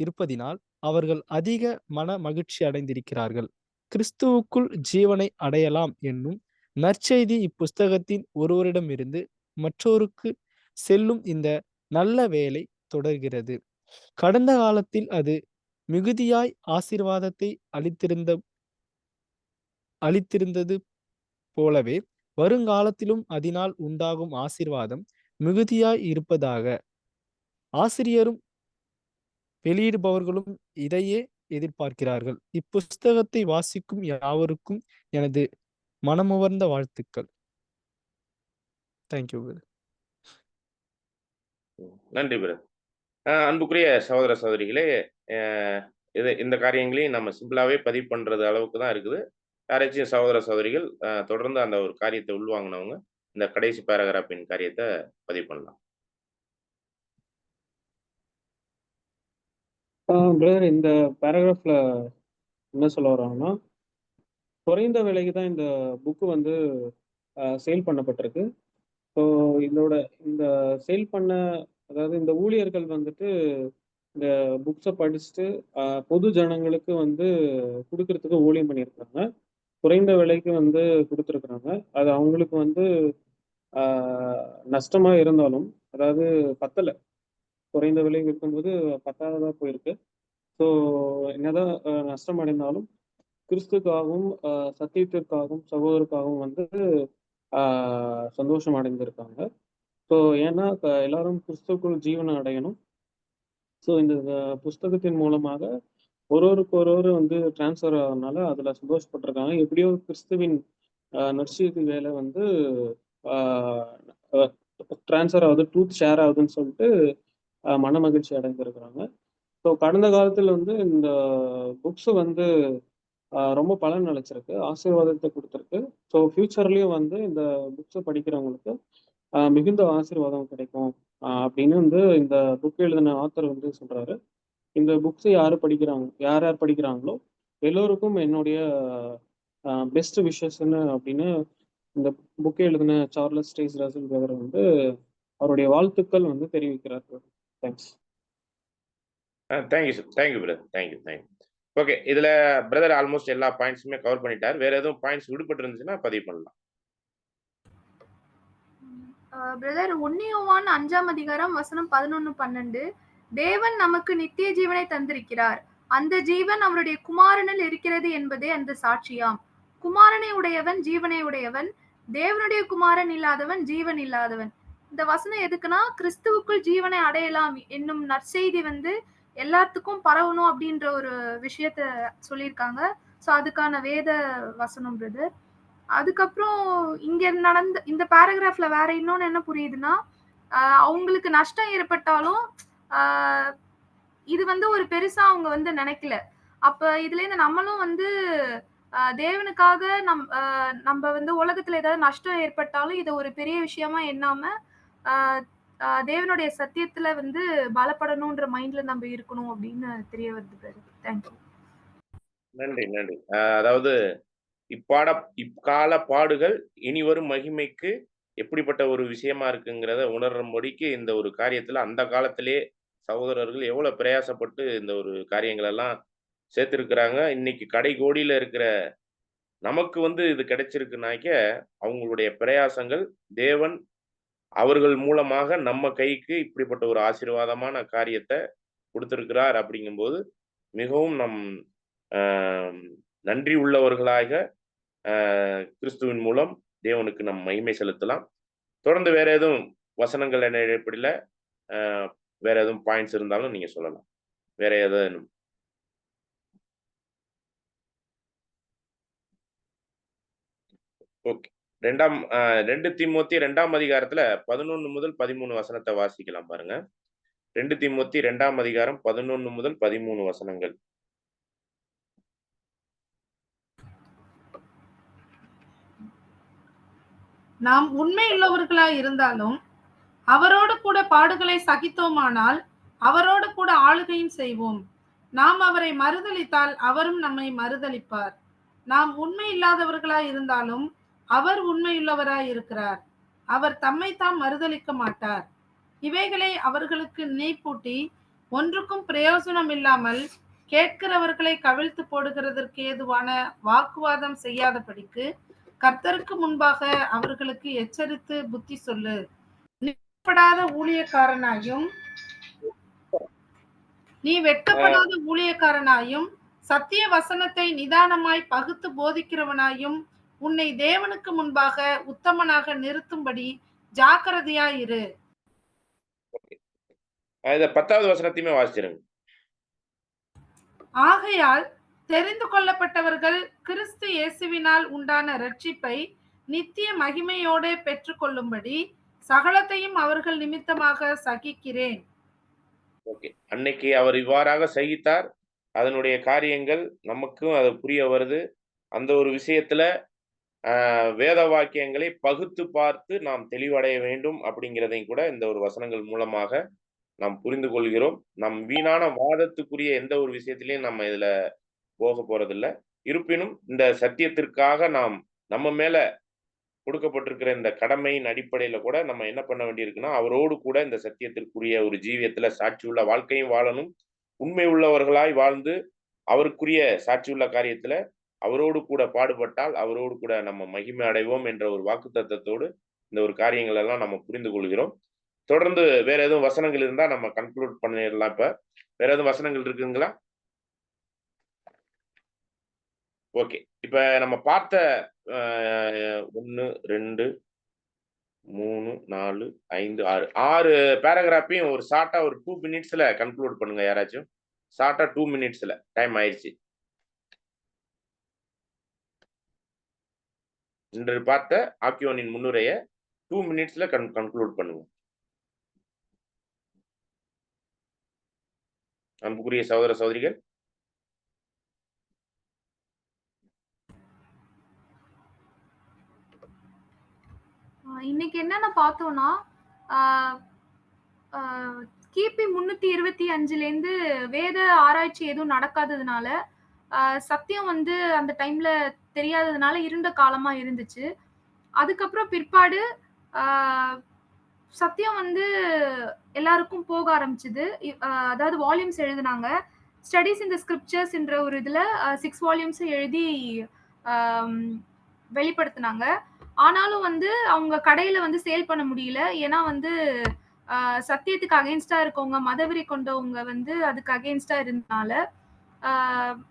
இருப்பதினால் அவர்கள் அதிக மன மகிழ்ச்சி அடைந்திருக்கிறார்கள். கிறிஸ்துவுக்குள் ஜீவனை அடையலாம் என்னும் நற்செய்தி இப்புஸ்தகத்தின் ஒருவரிடமிருந்து மற்றொருக்கு செல்லும் இந்த நல்ல வேலை தொடர்கிறது. கடந்த காலத்தில் அது மிகுதியாய் ஆசீர்வாதத்தை அளித்திருந்தது போலவே வருங்காலத்திலும் அதனால் உண்டாகும் ஆசீர்வாதம் மிகுதியாய் இருப்பதாக. ஆசிரியரும் வெளியிடுபவர்களும் இதையே எதிர்பார்க்கிறார்கள். இப்புஸ்தகத்தை வாசிக்கும் யாவருக்கும் எனது மனமுவர்ந்த வாழ்த்துக்கள். தேங்க்யூ. நன்றி பிரதர். அன்புக்குரிய சகோதர சகோதரிகளே, இந்த காரியங்களையும் நம்ம சிம்பிளாவே பதிவு பண்றது அளவுக்கு தான் இருக்குது. யாராச்சும் சகோதர சகோதரிகள் தொடர்ந்து அந்த ஒரு காரியத்தை உள்வாங்கினவங்க இந்த கடைசி பேராகிராஃபின் காரியத்தை பதிவு பண்ணலாம். பிரதர், இந்த பேராகிராஃப்ல என்ன சொல்ல வர்றாங்கன்னா, குறைந்த விலைக்கு தான் இந்த புக்கு வந்து சேல் பண்ணப்பட்டிருக்கு. ஸோ இந்த சேல் பண்ண, அதாவது இந்த ஊழியர்கள் வந்துட்டு இந்த புக்ஸை படிச்சுட்டு பொது ஜனங்களுக்கு வந்து கொடுக்கறதுக்கு ஊழியம் பண்ணியிருக்காங்க. குறைந்த விலைக்கு வந்து கொடுத்துருக்குறாங்க. அது அவங்களுக்கு வந்து நஷ்டமா இருந்தாலும், அதாவது பத்தலை, குறைந்த விலைக்கு விற்கும்போது பத்தாததா போயிருக்கு. ஸோ என்னதான் நஷ்டம் அடைந்தாலும் கிறிஸ்துக்காகவும் சத்தியத்திற்காகவும் சகோதரருக்காகவும் வந்து சந்தோஷம் அடைந்திருக்காங்க. ஸோ ஏன்னா எல்லாரும் கிறிஸ்துக்குள் ஜீவனை அடையணும். ஸோ இந்த புஸ்தகத்தின் மூலமாக ஒருவருக்கு வந்து டிரான்ஸ்ஃபர் ஆகிறதுனால அதில் சந்தோஷப்பட்டிருக்காங்க. எப்படியோ கிறிஸ்துவின் நற்செய்தி வேலை வந்து டிரான்ஸ்ஃபர் ஆகுது, ட்ரூத் ஷேர் ஆகுதுன்னு சொல்லிட்டு மன மகிழ்ச்சி அடைந்திருக்கிறாங்க. ஸோ கடந்த காலத்தில் வந்து இந்த புக்ஸ் வந்து ரொம்ப பலன் அளிச்சிருக்கு, ஆசீர்வாதத்தை கொடுத்துருக்கு. ஸோ ஃபியூச்சர்லேயும் வந்து இந்த புக்ஸை படிக்கிறவங்களுக்கு மிகுந்த ஆசீர்வாதம் கிடைக்கும் அப்படின்னு வந்து இந்த புக் எழுதின ஆத்தர் வந்து சொல்றாரு. இந்த புக்ஸை யார் யார் படிக்கிறாங்களோ எல்லோருக்கும் என்னுடைய பெஸ்ட் விஷஸ்ன்னு அப்படின்னு இந்த புக்கை எழுதின சார்லஸ் ஸ்டேஸ் ரசல் பிரதர் வந்து அவருடைய வாழ்த்துக்கள் வந்து தெரிவிக்கிறார். Thanks. Thank you sir, thank you brother, thank you. Okay, இதுல பிரதர் ஆல்மோஸ்ட் எல்லா பாயிண்ட்ஸுமே கவர் பண்ணிட்டார். வேற எதுவும் பாயிண்ட்ஸ் விடுபட்டு இருந்துச்சுன்னா பதிவு பண்ணலாம். பிரதர் 1 யோவான் 5ஆம் அதிகாரம் வசனம் 11, 12 தேவன் நமக்கு நித்திய ஜீவனை தந்திருக்கிறார், அந்த ஜீவன் அவருடைய குமாரனில் இருக்கிறது என்பதே அந்த சாட்சியாம். குமாரனை உடையவன் ஜீவனை உடையவன், தேவனுடைய குமாரன் இல்லாதவன் ஜீவன் இல்லாதவன். இந்த வசனம் எதுக்குன்னா, கிறிஸ்துவுக்குள் ஜீவனை அடையலாம் என்னும் நற்செய்தி வந்து எல்லாத்துக்கும் பரவணும் அப்படின்ற ஒரு விஷயத்த சொல்லியிருக்காங்க. ஸோ அதுக்கான வேத வசனம் பிரதர். அதுக்கப்புறம் இங்க நடந்த இந்த பேராகிராஃப்ல வேற இன்னொன்னு என்ன புரியுதுன்னா, அவங்களுக்கு நஷ்டம் ஏற்பட்டாலும் இது வந்து ஒரு பெருசா அவங்க வந்து நினைக்கல. அப்ப இதுல இருந்து நம்மளும் வந்து தேவனுக்காக நம்ம வந்து உலகத்துல ஏதாவது நஷ்டம் ஏற்பட்டாலும் இதை ஒரு பெரிய விஷயமா எண்ணாம தேவனுடைய சத்தியத்துல வந்து பலப்படணும்ன்ற மைண்ட்ல நம்ம இருக்கணும் அப்படின்னு தெரிய வருது. தேங்க்யூ. நன்றி. அதாவது இக்கால பாடுகள் இனி வரும் மகிமைக்கு எப்படிப்பட்ட ஒரு விஷயமா இருக்குங்கிறத உணரும்படிக்கு இந்த ஒரு காரியத்துல அந்த காலத்திலே சகோதரர்கள் எவ்வளவு பிரயாசப்பட்டு இந்த ஒரு காரியங்கள் எல்லாம் சேர்த்திருக்கிறாங்க. இன்னைக்கு கடைகோடியில இருக்கிற நமக்கு வந்து இது கிடைச்சிருக்குனாக்க அவங்களுடைய பிரயாசங்கள் தேவன் அவர்கள் மூலமாக நம்ம கைக்கு இப்படிப்பட்ட ஒரு ஆசீர்வாதமான காரியத்தை கொடுத்திருக்கிறார். அப்படிங்கும்போது மிகவும் நம் நன்றி உள்ளவர்களாக கிறிஸ்துவின் மூலம் தேவனுக்கு நம் மகிமை செலுத்தலாம். தொடர்ந்து வேற எதுவும் வசனங்கள் என்ன அடிப்படையில வேற எதுவும் பாயிண்ட்ஸ் இருந்தாலும் நீங்க சொல்லலாம். வேற எதுவும் ஓகே. 2 தீமோத்தி 2ஆம் அதிகாரத்துல 11 முதல் 13 வசனத்தை வாசிக்கலாம் பாருங்க. 2 தீமோத்தி 2ஆம் அதிகாரம் 11 முதல் 13 வசனங்கள். நாம் உண்மையுள்ளவர்களாய் இருந்தாலும் அவரோடு கூட பாடுகளை சகித்தோமானால் அவரோடு கூட ஆளுகையும் செய்வோம். நாம் அவரை மறுதலித்தால் அவரும் நம்மை மறுதலிப்பார். நாம் உண்மை இல்லாதவர்களாய் இருந்தாலும் அவர் உண்மையுள்ளவராய் இருக்கிறார். அவர் தம்மை தாம் மறுதலிக்க மாட்டார். இவைகளை அவர்களுக்கு நினைப்பூட்டி ஒன்றுக்கும் பிரயோஜனம் இல்லாமல் கேட்கிறவர்களை கவிழ்த்து போடுகிறதற்கு ஏதுவான வாக்குவாதம் செய்யாதபடிக்கு கர்த்தருக்கு முன்பாக அவர்களுக்கு எச்சரித்து புத்தி சொல்லு. நீ வெட்கப்படாத ஊழியக்காரனாயும் சத்திய வசனத்தை நிதானமாய் பகுத்து போதிக்கிறவனாயும் உன்னை தேவனுக்கு முன்பாக உத்தமனாக நிறுத்தும்படி ஜாக்கிரதையாயிரு. 10வது வசனத்தையுமே வாசிச்சிருங்க. ஆகையால் தெரிந்து கொள்ளப்பட்டவர்கள் கிறிஸ்து இயேசுவினால் உண்டான இரட்சிப்பை நித்திய மகிமையோடு பெற்றுக்கொள்ளும்படி சகலத்தையும் அவர்கள் நிமித்தமாக சகிக்கிறேன். ஓகே, அன்னைக்கு அவர் இவ்வாறாக சகித்தார். அதனுடைய காரியங்கள் நமக்கும் அது புரிய வருது. அந்த ஒரு விஷயத்துல வேத வாக்கியங்களை பகுத்து பார்த்து நாம் தெளிவடைய வேண்டும் அப்படிங்கிறதையும் கூட இந்த ஒரு வசனங்கள் மூலமாக நாம் புரிந்து கொள்கிறோம். நம் வீணான வாதத்துக்குரிய எந்த ஒரு விஷயத்திலையும் நம்ம இதுல போக போறதில்லை. இருப்பினும் இந்த சத்தியத்திற்காக நம்ம மேல கொடுக்கப்பட்டிருக்கிற இந்த கடமையின் அடிப்படையில கூட நம்ம என்ன பண்ண வேண்டியிருக்குன்னா, அவரோடு கூட இந்த சத்தியத்திற்குரிய ஒரு ஜீவியத்துல சாட்சியுள்ள வாழ்க்கையும் வாழணும். உண்மை உள்ளவர்களாய் வாழ்ந்து அவருக்குரிய சாட்சியுள்ள காரியத்துல அவரோடு கூட பாடுபட்டால் அவரோடு கூட நம்ம மகிமை அடைவோம் என்ற ஒரு வாக்குத்தத்தத்தோடு இந்த ஒரு காரியங்கள் எல்லாம் நம்ம புரிந்து கொள்கிறோம். தொடர்ந்து வேற எதுவும் வசனங்கள் இருந்தா நம்ம கன்க்ளூட் பண்ணிடலாம். இப்ப வேற எதுவும் வசனங்கள் இருக்குங்களா? ஓகே, இப்ப நம்ம பார்த்த 1 2 3 4 5 6 பேராகிராஃபையும் ஒரு ஷார்ட்டா ஒரு 2 மினிட்ஸ்ல கன்க்ளூட் பண்ணுங்க. யாராச்சும் ஷார்ட்டா 2 மினிட்ஸ்ல, டைம் ஆயிடுச்சு. இன்று பார்த்த ஆக்கியோனின் முன்னுரைய 2 மினிட்ஸ்ல கன்க்ளூட் பண்ணுங்க. அன்புக்குரிய சகோதர சகோதரிகள், இன்னைக்கு இன்னைக்கு என்னென்ன பார்த்தோம்னா ஆஹ் ஆஹ் கிபி 325 வேத ஆராய்ச்சி எதுவும் நடக்காததுனால சத்தியம் வந்து அந்த டைம்ல தெரியாததுனால இருண்ட காலமா இருந்துச்சு. அதுக்கப்புறம் பிற்பாடு ஆஹ் சத்தியம் வந்து எல்லாருக்கும் போக ஆரம்பிச்சது. அதாவது வால்யூம்ஸ் எழுதினாங்க. ஸ்டடீஸ் இன் த ஸ்கிரிப்சர்ஸ் என்ற ஒரு இதுல 6 வால்யூம்ஸ் எழுதி வெளிப்படுத்தினாங்க. ஆனாலும் வந்து அவங்க கடையில வந்து சேல் பண்ண முடியல. ஏன்னா வந்து சத்தியத்துக்கு அகைன்ஸ்டா இருக்கவங்க, மதவெறி கொண்டவங்க வந்து அதுக்கு அகைன்ஸ்டா இருந்தனால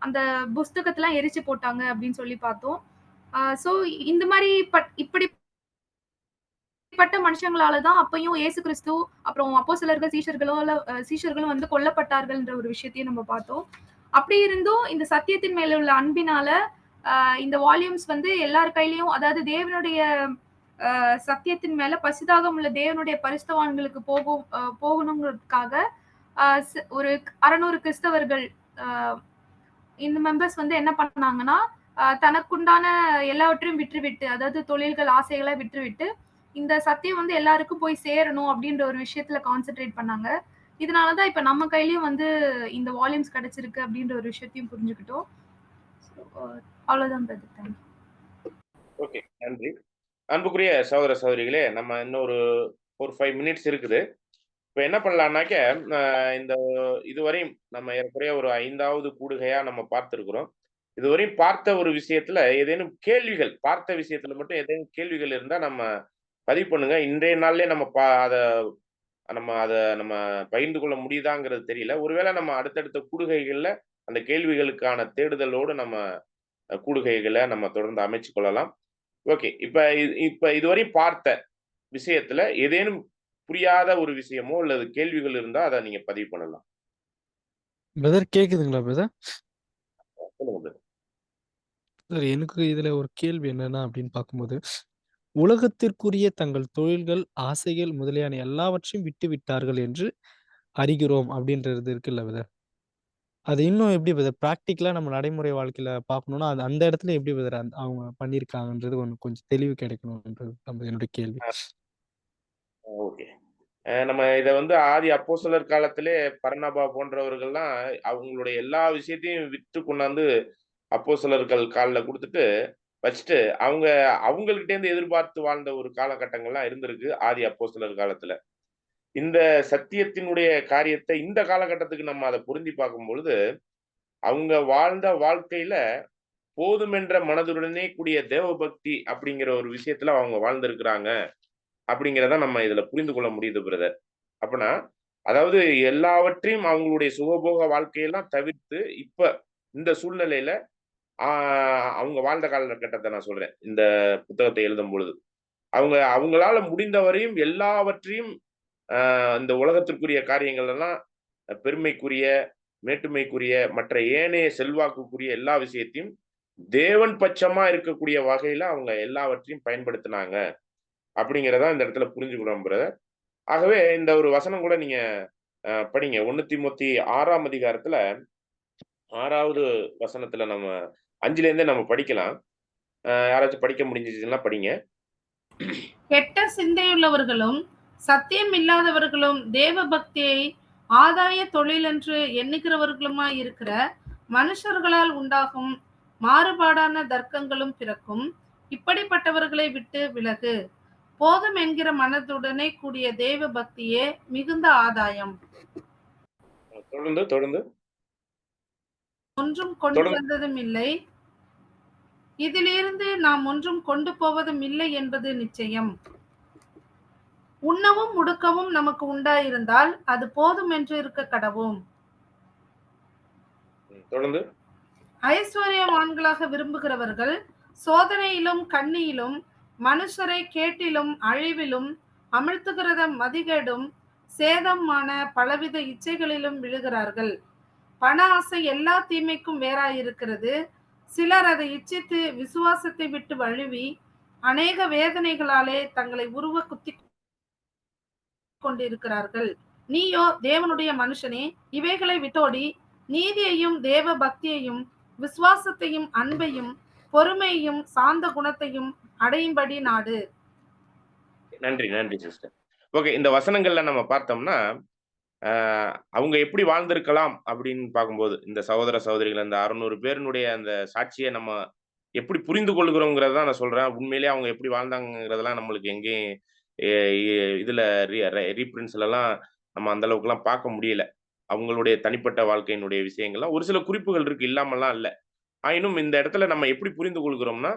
அந்த புஸ்தகத்தெல்லாம் எரிச்சு போட்டாங்க அப்படின்னு சொல்லி பார்த்தோம். சோ இந்த மாதிரி இப்படிப்பட்ட மனுஷங்களால தான் அப்பயும் இயேசு கிறிஸ்து அப்புறம் அப்போஸ்தலர்கள் சீஷர்களும் வந்து கொல்லப்பட்டார்கள்ன்ற ஒரு விஷயத்தையும் நம்ம பார்த்தோம். அப்படி இருந்தும் இந்த சத்தியத்தின் மேல உள்ள அன்பினால இந்த வால்யூம்ஸ் வந்து எல்லார் கையிலயும், அதாவது தேவனுடைய சத்தியத்தின் மேல பசிதாகம் உள்ள தேவனுடைய பரிசுத்தவான்களுக்கு போகணுங்கிறதுக்காக ஒரு 600 கிறிஸ்தவர்கள் இந்த மெம்பர்ஸ் வந்து என்ன பண்ணாங்கன்னா தனக்குண்டான எல்லாவற்றையும் விட்டுவிட்டு, அதாவது தொழில்கள் ஆசைகளை விட்டுவிட்டு இந்த சத்தியம் வந்து எல்லாருக்கும் போய் சேரணும் அப்படின்ற ஒரு விஷயத்துல கான்சென்ட்ரேட் பண்ணாங்க. இதனாலதான் இப்ப நம்ம கையிலயும் வந்து இந்த வால்யூம்ஸ் கிடைச்சிருக்கு அப்படின்ற ஒரு விஷயத்தையும் புரிஞ்சுக்கிட்டோம். அவ்வளவுதான் பிரதர். தேங்க்யூ. ஓகே, நன்றி. அன்புக்குரிய சகோதர சகோதரிகளே, நம்ம இன்னொரு 4-5 மினிட்ஸ் இருக்குது. இப்ப என்ன பண்ணலாம்னாக்க, இந்த இதுவரையும் நம்ம ஏறக்குறைய ஒரு 5வது கூடுகையா நம்ம பார்த்திருக்கிறோம். இதுவரையும் பார்த்த ஒரு விஷயத்துல ஏதேனும் கேள்விகள், பார்த்த விஷயத்துல மட்டும் ஏதேனும் கேள்விகள் இருந்தா நம்ம பதிவு பண்ணுங்க. இன்றைய நாள்லயே நம்ம பகிர்ந்து கொள்ள முடியுதாங்கிறது தெரியல. ஒருவேளை நம்ம அடுத்தடுத்த கூடுகைகள்ல அந்த கேள்விகளுக்கான தேடுதலோடு நம்ம கூடுகைகளை நம்ம தொடர்ந்து அமைச்சு கொள்ளலாம். ஓகே, இப்ப இதுவரை பார்த்த விஷயத்துல ஏதேனும் புரியாத ஒரு விஷயமோ அல்லது கேள்விகள் இருந்தா அதை நீங்க பதிவு பண்ணலாம். பிரதர் கேக்குதுங்களா பிரதர்? சொல்லுங்க brother. சார், எனக்கு இதுல ஒரு கேள்வி என்னன்னா அப்படின்னு பார்க்கும்போது, உலகத்திற்குரிய தங்கள் தொழில்கள், ஆசைகள் முதலியான எல்லாவற்றையும் விட்டு விட்டார்கள் என்று அறிகிறோம் அப்படின்றது இருக்குல்ல பிரதர். அது இன்னும் எப்படி பிரதர் பிராக்டிக்கலா நம்ம நடைமுறை வாழ்க்கையில பார்க்கணும்னா, அது அந்த இடத்துல எப்படி பிரதர் அவங்க பண்ணியிருக்காங்கன்றது கொஞ்சம் தெளிவு கிடைக்கணும்ன்றது என்னுடைய கேள்வி. ஓகே, நம்ம இதை வந்து ஆதி அப்போஸ்தலர் காலத்திலே பர்னபா போன்றவர்கள்லாம் அவங்களுடைய எல்லா விஷயத்தையும் விற்று கொண்டாந்து அப்போஸ்தலர்கள் காலில் கொடுத்துட்டு வச்சுட்டு அவங்ககிட்ட இருந்து எதிர்பார்த்து வாழ்ந்த ஒரு காலகட்டங்கள்லாம் இருந்திருக்கு ஆதி அப்போஸ்தலர் காலத்துல. இந்த சத்தியத்தினுடைய காரியத்தை இந்த காலகட்டத்துக்கு நம்ம அதை பொருந்தி பார்க்கும் பொழுது, அவங்க வாழ்ந்த வாழ்க்கையில போதுமென்ற மனதுடனே கூடிய தேவபக்தி அப்படிங்கிற ஒரு விஷயத்துல அவங்க வாழ்ந்திருக்கிறாங்க அப்படிங்கிறத நம்ம இதுல புரிந்து கொள்ள முடியுது பிரதர். அப்படின்னா, அதாவது எல்லாவற்றையும் அவங்களுடைய சுகபோக வாழ்க்கையெல்லாம் தவிர்த்து இப்ப இந்த சூழ்நிலையில அவங்க வாழ்ந்த காலகட்டத்தை நான் சொல்றேன். இந்த புத்தகத்தை எழுதும் பொழுது அவங்களால முடிந்தவரையும் எல்லாவற்றையும் இந்த உலகத்திற்குரிய காரியங்கள் எல்லாம், பெருமைக்குரிய, மேட்டுமைக்குரிய, மற்ற ஏனைய செல்வாக்குக்குரிய எல்லா விஷயத்தையும் தேவன் பட்சமா இருக்கக்கூடிய வகையில அவங்க எல்லாவற்றையும் பயன்படுத்தினாங்க அப்படிங்கிறதா இந்த இடத்துல புரிஞ்சுக்கிறோம் பிரதர். ஆகவே இந்த ஒரு வசனம் கூட நீங்க படிங்க. 1 தீமோத்தி 6ஆம் அதிகாரத்துல 6வது வசனத்துல நம்ம 5ல இருந்தே நம்ம படிக்கலாம். யாராச்சும் படிக்க முடிஞ்சிச்சுன்னா படிங்க. கெட்ட சிந்தையுள்ளவர்களும் சத்தியம் இல்லாதவர்களும் தேவ பக்தியை ஆதாய தொழில் என்று எண்ணுகிறவர்களுமாய் இருக்கிற மனுஷர்களால் உண்டாகும் மாறுபாடான தர்க்கங்களும் பிறக்கும். இப்படிப்பட்டவர்களை விட்டு விலகு. போதும் என்கிற மனதுடனே கூடிய தேவ பக்தியே மிகுந்த ஆதாயம். தொடர்ந்து ஒன்றும் கொண்டு வந்ததும் இல்லை, இதிலிருந்து நாம் ஒன்றும் கொண்டு போவதும் இல்லை என்பது நிச்சயம். உண்ணவும் உடுக்கவும் நமக்கு உண்டாயிருந்தால் அது போதும் என்று இருக்க கடவோம். தொடர்ந்து ஐஸ்வர்யவான்களாக விரும்புகிறவர்கள் சோதனையிலும் கண்ணியிலும் மனுஷரை கேட்டிலும் அழிவிலும் அமிழ்த்துகிறத மதிகேடும் சேதமான பலவித இச்சைகளிலும் விழுகிறார்கள். பண ஆசை எல்லா தீமைக்கும் வேறாயிருக்கிறது. சிலர் அதை இச்சித்து விசுவாசத்தை விட்டு வழுவி அநேக வேதனைகளாலே தங்களை உருவ குத்தி கொண்டிருக்கிறார்கள். நீயோ தேவனுடைய மனுஷனே, இவைகளை விட்டோடி நீதியையும் தேவ பக்தியையும் விசுவாசத்தையும் அன்பையும் பொறுமையையும் சாந்த குணத்தையும் அடையும்படி நாடு. நன்றி, நன்றி சிஸ்டர். ஓகே. இந்த வசனங்கள்ல நம்ம பார்த்தோம்னா, அ அவங்க எப்படி வாழ்ந்திருக்கலாம் அப்படின்னு பார்க்கும்போது, இந்த சகோதர, சகோதரிகள் அந்த 600 பேரினுடைய அந்த சாட்சிய நம்ம எப்படி புரிந்து கொள்கிறோம்ங்கிறத தான் நான் சொல்றேன். உண்மையிலேயே அவங்க எப்படி வாழ்ந்தாங்கங்கிறதெல்லாம் நம்மளுக்கு எங்கேயும் எ எ இதுல ரீபிரிண்ட்ஸ்லலாம் நம்ம அந்த அளவுக்குலாம் பார்க்க முடியல. அவங்களுடைய தனிப்பட்ட வாழ்க்கையினுடைய விஷயங்கள்லாம் ஒரு சில குறிப்புகள் இருக்கு, இல்லாமல்லாம் இல்ல. ஆயினும் இந்த இடத்துல நம்ம எப்படி புரிந்து கொள்கிறோம்னா,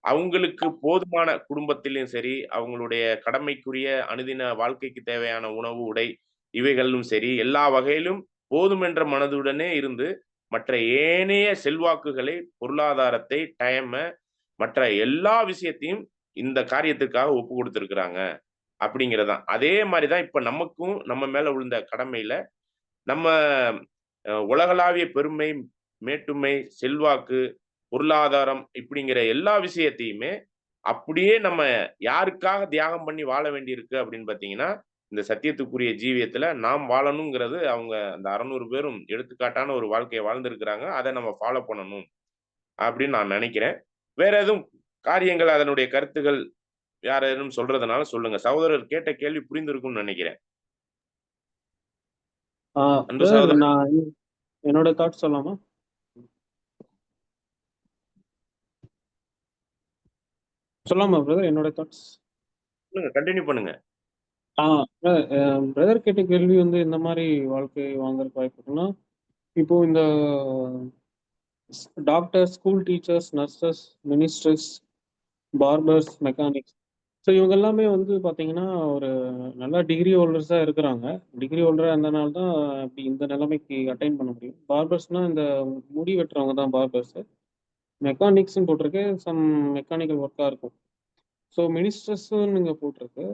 அவங்களுக்கு போதுமான குடும்பத்திலயும் சரி, அவங்களுடைய கடமைக்குரிய அனுதின வாழ்க்கைக்கு தேவையான உணவு, உடை இவைகளிலும் சரி, எல்லா வகையிலும் போதுமென்ற மனதுடனே இருந்து, மற்ற ஏனைய செல்வாக்குகளை, பொருளாதாரத்தை, மற்ற எல்லா விஷயத்தையும் இந்த காரியத்துக்காக ஒப்பு குடுத்திருக்கிறாங்க. அப்படிங்கிறது தான். அதே மாரி தான் இப்ப நமக்கும் நம்ம மேல விழுந்த கடமையில, நம்ம உலகளாவிய பெருமை, மேட்டுமை, செல்வாக்கு, பொருளாதாரம் இப்படிங்கிற எல்லா விஷயத்தையுமே அப்படியே நம்ம யாருக்காக தியாகம் பண்ணி வாழ வேண்டியிருக்கு அப்படின்னு பார்த்தீங்கன்னா, இந்த சத்தியத்துக்குரிய ஜீவியத்துல நாம் வாழணுங்கிறது அவங்க அந்த 600 பேரும் எடுத்துக்காட்டான ஒரு வாழ்க்கைய வாழ்ந்திருக்கிறாங்க. அத நம்ம ஃபாலோ பண்ணணும் அப்படின்னு நான் நெனைக்கிறேன். வேற எதுவும் காரியங்கள் அதனுடைய கருத்துகள் யாரேனும் சொல்றதுனால சொல்லுங்க. சகோதரர் கேட்ட கேள்வி புரிந்திருக்கும்னு நெனைக்கிறேன். அன்பு பிரதர் சகோதரர். நான் என்னோட தாட்ஸ் சொல்லாமா? சொல்லாமா பிரதர் என்னோட தாட்ஸ்? சொல்லுங்க. கன்டின்யூ பண்ணுங்க. பிரதர் கேட்ட கேள்வி வந்து இந்த மாதிரி வாழ்க்கை வாழ்ந்ததுக்கு வாய்ப்பு இருக்குன்னா, இப்போ இந்த doctor, school teachers, nurses, ministers, barbers, mechanics, so இவங்க எல்லாமே வந்து பார்த்தீங்கன்னா ஒரு நல்ல டிகிரி ஹோல்டர்ஸாக இருக்கிறாங்க. டிகிரி ஹோல்டராக இருந்தனால தான் இப்படி இந்த நிலைமைக்கு அட்டைன் பண்ண முடியும். பார்பர்ஸ்னால் இந்த முடி வெட்டுறவங்க தான் பார்பர்ஸு. மெக்கானிக்ஸ்ன்னு போட்டிருக்கு, சம் மெக்கானிக்கல் ஒர்க்காக இருக்கும். ஸோ மினிஸ்டர்ஸும் இங்கே போட்டிருக்கு.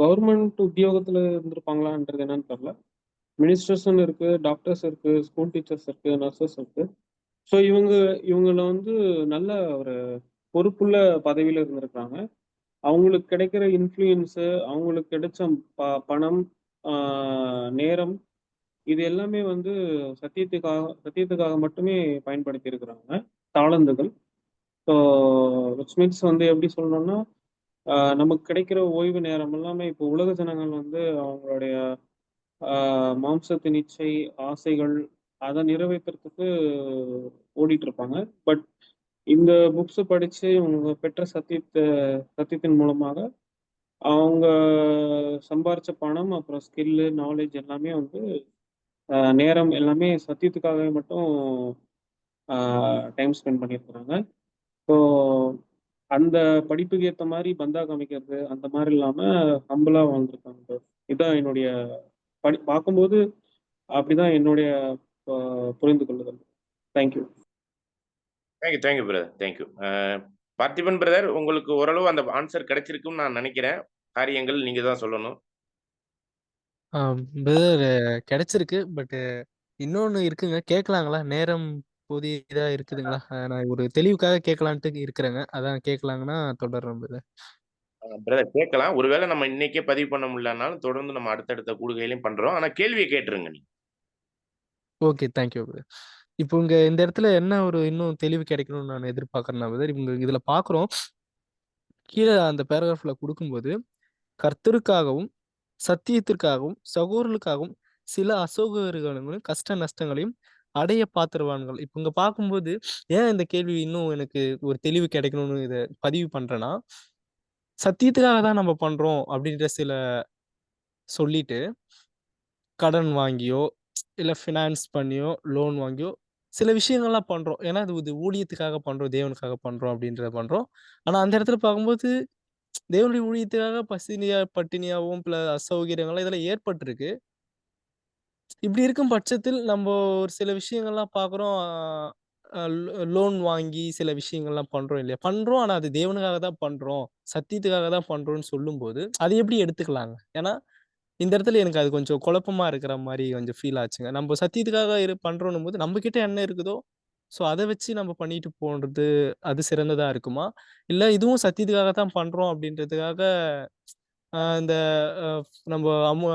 கவர்மெண்ட் உத்தியோகத்தில் இருந்திருப்பாங்களான்றது என்னன்னு தெரில. மினிஸ்டர்ஸ்ன்னு இருக்கு, டாக்டர்ஸ் இருக்கு, ஸ்கூல் டீச்சர்ஸ் இருக்கு, நர்சஸ் இருக்கு. ஸோ இவங்கள வந்து நல்ல ஒரு பொறுப்புள்ள பதவியில் இருந்திருக்காங்க. அவங்களுக்கு கிடைக்கிற இன்ஃப்ளூயன்ஸு, அவங்களுக்கு கிடைச்ச பணம், நேரம், இது எல்லாமே வந்து சத்தியத்துக்காக மட்டுமே பயன்படுத்தி இருக்கிறாங்க. தாளந்துகள். ஸோ விச் மீன்ஸ் வந்து எப்படி சொல்லணும்னா, நமக்கு கிடைக்கிற ஓய்வு நேரம் எல்லாமே இப்போ உலக ஜனங்கள் வந்து அவங்களுடைய மாம்சத்தின் இச்சை, ஆசைகள் அதை நிறைவேற்றுறதுக்கு ஓடிட்டு இருப்பாங்க. பட் இந்த புக்ஸ் படிச்சு இவங்க பெற்ற சத்தியத்தின் மூலமாக அவங்க சம்பாரிச்ச பணம், அப்புறம் ஸ்கில்லு, நாலேஜ் எல்லாமே வந்து நேரம் எல்லாமே சத்தியத்துக்காகவே மட்டும் டைம் ஸ்பெண்ட் பண்ணியிருக்கிறாங்க. ஸோ அந்த படிப்புக்கு ஏற்ற மாதிரி பந்தா காமிக்கிறது அந்த மாதிரி இல்லாமல் ஹம்பிளாக வாழ்ந்துருக்காங்க. இதுதான் என்னுடைய பார்க்கும்போது அப்படிதான் என்னுடைய புரிந்து கொள்ளுதல். Thank you. Thank you brother. Thank you. Parthiban brother, உங்களுக்கு ஓரளவு அந்த ஆன்சர் கிடைச்சிருக்கும்னு நான் நினைக்கிறேன். காரியங்கள் நீங்க தான் சொல்லணும். பிரதர் கிடைச்சிருக்கு. பட் இன்னொன்னு இருக்குங்க. கேட்கலாங்களா? நேரம் போதியதா இருக்குதுங்களா? நான் ஒரு தெளிவுக்காக கேட்கலான்ட்டு இருக்கிறேங்க. அதான் கேட்கலாங்கன்னா தொடர்றேன் பிரதர். பிரதர் கேட்கலாம். ஒருவேளை நம்ம இன்னைக்கே பதிவு பண்ண முடியலனாலும் தொடர்ந்து நம்ம அடுத்தடுத்த கூடுகையிலும் பண்றோம். ஆனா கேள்வியை கேட்டுருங்க நீங்க. ஓகே. Thank you brother. இப்போ இங்க இந்த இடத்துல என்ன ஒரு இன்னும் தெளிவு கிடைக்கணும்னு நான் எதிர்பார்க்கறேன்னா பிரதர், இவங்க இதுல பார்க்குறோம். கீழே அந்த பேராகிராஃப்ல கொடுக்கும்போது, கர்த்தருக்காகவும் சத்தியத்திற்காகவும் சகோதரர்களுக்காகவும் சில அசௌகரியங்களையும் கஷ்ட நஷ்டங்களையும் அடைய பாத்திரவான்கள். இப்ப இங்க பார்க்கும்போது ஏன் இந்த கேள்வி இன்னும் எனக்கு ஒரு தெளிவு கிடைக்கணும்னு இதை பதிவு பண்றேன்னா, சத்தியத்துக்காக தான் நம்ம பண்றோம் அப்படின்ற சில சொல்லிட்டு கடன் வாங்கியோ இல்ல ஃபினான்ஸ் பண்ணியோ லோன் வாங்கியோ சில விஷயங்கள்லாம் பண்றோம். ஏன்னா இது ஊழியத்துக்காக பண்றோம், தேவனுக்காக பண்றோம் அப்படின்றத பண்றோம். ஆனா அந்த இடத்துல பார்க்கும்போது தேவனுடைய ஊழியத்துக்காக பசினியா பட்டினியாவும் அசௌகரியங்கள்லாம் இதெல்லாம் ஏற்பட்டிருக்கு. இப்படி இருக்கும் பட்சத்தில் நம்ம ஒரு சில விஷயங்கள்லாம் பார்க்குறோம். லோன் வாங்கி சில விஷயங்கள்லாம் பண்றோம் இல்லையா? பண்றோம். ஆனா அது தேவனுக்காக தான் பண்றோம். சத்தியத்துக்காக தான் பண்றோம்ன்னு சொல்லும்போது, அதை எப்படி எடுத்துக்கலாங்க? ஏன்னா, இந்த இடத்துல எனக்கு அது கொஞ்சம் குழப்பமா இருக்கிற மாரி கொஞ்சம் ஃபீல் ஆச்சுங்க. நம்ம சத்தியத்துக்காக பண்றோன்னும்போது, நம்ம கிட்ட என்ன இருக்குதோ, ஸோ அத வச்சு நம்ம பண்ணிட்டு போறது, அது சிறந்ததா இருக்குமா? இல்ல இதுவும் சத்தியத்துக்காக தான் பண்றோம் அப்படின்றதுக்காக, இந்த அ நம்ம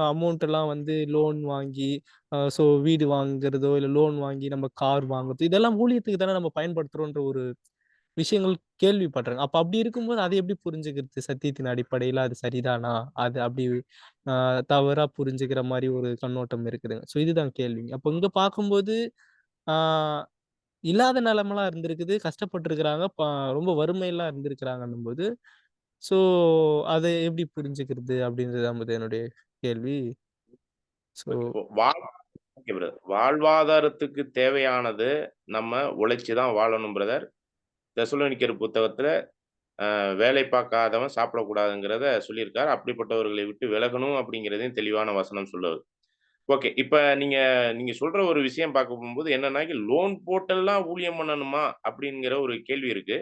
அமௌண்ட் எல்லாம் வந்து லோன் வாங்கி, ஸோ வீடு வாங்குறதோ, இல்ல லோன் வாங்கி நம்ம கார் வாங்குறதோ, இதெல்லாம் ஊழியத்துக்கு தானே நம்ம பயன்படுத்துறோன்ற ஒரு விஷயங்கள் கேள்விப்படுறாங்க. அப்ப அப்படி இருக்கும்போது அதை எப்படி புரிஞ்சுக்கிறது? சத்தியத்தின் அடிப்படையில அது சரிதானா? அது அப்படி தவறா புரிஞ்சுக்கிற மாரி ஒரு கண்ணோட்டம் இருக்குதுங்க. ஸோ இதுதான் கேள்விங்க. அப்ப இங்க பார்க்கும்போது, ஆ இல்லாத நிலைமைலாம் இருந்திருக்குது. கஷ்டப்பட்டுருக்கிறாங்க. ரொம்ப வறுமைலாம் இருந்திருக்கிறாங்கன்னும்போது, ஸோ அத எப்படி புரிஞ்சுக்கிறது? அப்படின்றது தான் என்னுடைய கேள்வி. ஸோ இப்போ ஓகே பிரதர். வாழ்வாதாரத்துக்கு தேவையானது நம்ம உழைச்சு தான் வாழணும் பிரதர். தெசலோனிக்கர் புத்தகத்துல வேலை பார்க்காதவன் சாப்பிடக்கூடாதுங்கிறத சொல்லியிருக்கார். அப்படிப்பட்டவர்களை விட்டு விலகணும் அப்படிங்கிறதையும் தெளிவான வசனம் சொல்லுது. ஓகே. இப்ப நீங்க நீங்க சொல்ற ஒரு விஷயம் பார்க்க போகும்போது என்னன்னா, லோன் போட்டெல்லாம் ஊழியம் பண்ணணுமா? அப்படிங்கிற ஒரு கேள்வி இருக்கு.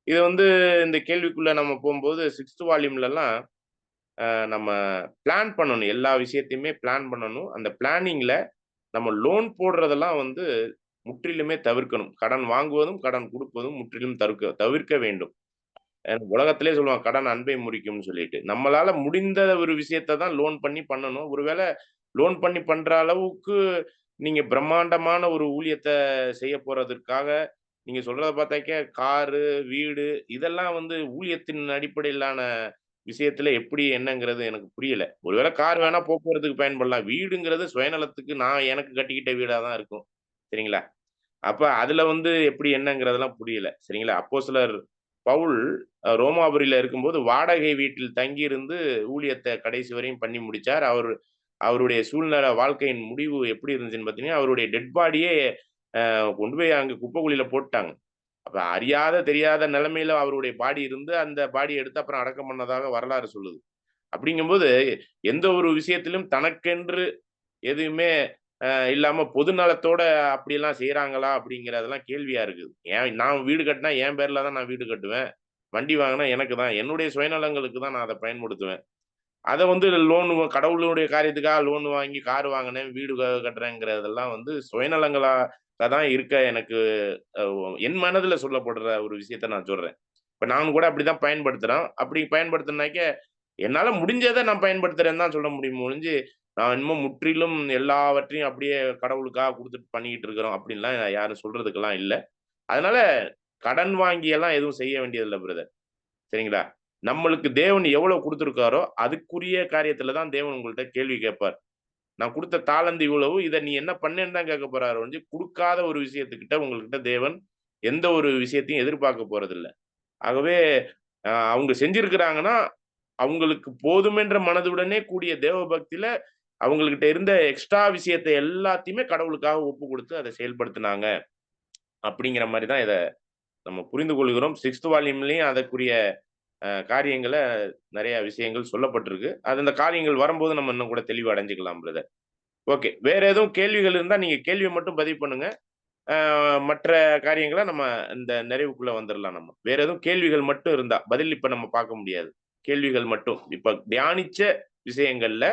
இது வந்து இந்த கேள்விக்குள்ள நம்ம போம்போது 6த் வால்யூம்லலாம் நம்ம பிளான் பண்ணணும். எல்லா விஷயத்தையுமே பிளான் பண்ணணும். அந்த பிளானிங்ல நம்ம லோன் போடுறதெல்லாம் வந்து முற்றிலுமே தவிர்க்கணும். கடன் வாங்குவதும், கடன் குடுப்பதும் முற்றிலும் தவிர்க்க வேண்டும். உலகத்திலே சொல்லுவாங்க, கடன் அன்பை முறிக்கும்னு சொல்லிட்டு. நம்மளால முடிந்த ஒரு விஷயத்த தான் லோன் பண்ணி பண்ணணும். ஒருவேள லோன் பண்ணி பண்ற அளவுக்கு நீங்க பிரம்மாண்டமான ஒரு ஊழியத்த செய்ய போறதற்காக, நீங்க சொல்றத பார்த்தாக்க காரு, வீடு இதெல்லாம் வந்து ஊழியத்தின் அடிப்படையிலான விஷயத்துல எப்படி என்னங்கிறது எனக்கு புரியல. ஒருவேள கார் வேணா போக்குவரத்துக்கு பயன்படலாம். வீடுங்கிறது சுயநலத்துக்கு நான் எனக்கு கட்டிக்கிட்ட வீடா தான் இருக்கும். சரிங்களா? அப்ப அதுல வந்து எப்படி என்னங்கிறதெல்லாம் புரியல. சரிங்களா? அப்போஸ்தலர் பவுல் ரோமாபுரியில இருக்கும்போது வாடகை வீட்டில் தங்கியிருந்து ஊழியத்த கடைசி வரையும் பண்ணி முடிச்சார். அவருடைய சூழ்நிலை வாழ்க்கையின் முடிவு எப்படி இருந்துச்சுன்னு பார்த்தீங்கன்னா, அவருடைய டெட் பாடியே கொண்டு போய் அங்க குப்பை குழியில போட்டுட்டாங்க. அப்ப அறியாத, தெரியாத நிலைமையில அவருடைய பாடி இருந்து, அந்த பாடிய எடுத்து அப்புறம் அடக்கம் பண்ணதாக வரலாறு சொல்லுது. அப்படிங்கும்போது, எந்த ஒரு விஷயத்திலும் தனக்கென்று எதுவுமே இல்லாம பொது நலத்தோட அப்படியெல்லாம் செய்றாங்களா? அப்படிங்கிறதெல்லாம் கேள்வியா இருக்குது. நான் வீடு கட்டினா என் பேர்ல தான் நான் வீடு கட்டுவேன். வண்டி வாங்குனா எனக்கு தான். என்னுடைய சுயநலங்களுக்கு தான் நான் அத பயன்படுத்துவேன். அத வந்து கடவுளுடைய காரியத்துக்காக லோன் வாங்கி கார் வாங்கினேன், வீடு கட்டுறேங்கிறதெல்லாம் வந்து சுயநலங்களாக தான் இருக்க எனக்கு அ என் மனதுல சொல்லப்படுற ஒரு விஷயத்த நான் சொல்றேன். இப்ப நான் கூட அப்படிதான் பயன்படுத்துறேன். அப்படி பயன்படுத்துனாக்க, என்னால முடிஞ்சத நான் பயன்படுத்துறேன்னு தான் சொல்ல முடியுமே ஒழிஞ்சு, நான் என்னமோ முற்றிலும் எல்லாவற்றையும் அப்படியே கடவுளுக்காக குடுத்துட்டு பண்ணிக்கிட்டு இருக்கிறோம் அப்படின்லாம் யாரும் சொல்றதுக்கெல்லாம் இல்ல. அதனால கடன் வாங்கி எல்லாம் எதுவும் செய்ய வேண்டியதில்ல பிரதர். சரிங்களா? நம்மளுக்கு தேவன் எவ்வளவு குடுத்திருக்காரோ, அதுக்குரிய காரியத்துல தான் தேவன் உங்கள்ட்ட கேள்வி கேட்பார். நான் குடுத்த தாலந்து இவ்வளவு. இத நீ என்ன பண்ணேன்னு தான் கேட்க போறாரு ஒழிஞ்சு, குடுக்காத ஒரு விஷயத்துக்கிட்ட உங்கள்கிட்ட தேவன் எந்த ஒரு விஷயத்தையும் எதிர்பார்க்க போறதில்ல. ஆகவே அவங்க செஞ்சிருக்கிறாங்கன்னா, அவங்களுக்கு போதுமென்ற மனதுடனே கூடிய தேவ பக்தியில அவங்கள்கிட்ட இருந்த எக்ஸ்ட்ரா விஷயத்த எல்லாத்தையுமே கடவுளுக்காக ஒப்பு குடுத்து அத செயல்படுத்துனாங்க. அப்படிங்கிற மாரி தான் இத நம்ம புரிந்து கொள்கிறோம். 6த் வால்யூம்லயும் அதற்குரிய காரியங்கள நெறைய விஷயங்கள் சொல்லப்பட்டிருக்கு. அது அந்த காரியங்கள் வரும்போது நம்ம இன்னும் கூட தெளிவா அடைஞ்சுக்கலாம் பிரதர். ஓகே. வேற எதுவும் கேள்விகள் இருந்தா நீங்க கேள்விய மட்டும் பதிவு பண்ணுங்க. அ மற்ற காரியங்கள நம்ம இந்த நிறைவுக்குள்ள வந்துரலாம் நம்ம. வேற எதுவும் கேள்விகள் மட்டும் இருந்தா, பதில் இப்ப நம்ம பார்க்க முடியாது. கேள்விகள் மட்டும். இப்ப தியானிச்ச விஷயங்கள்ல,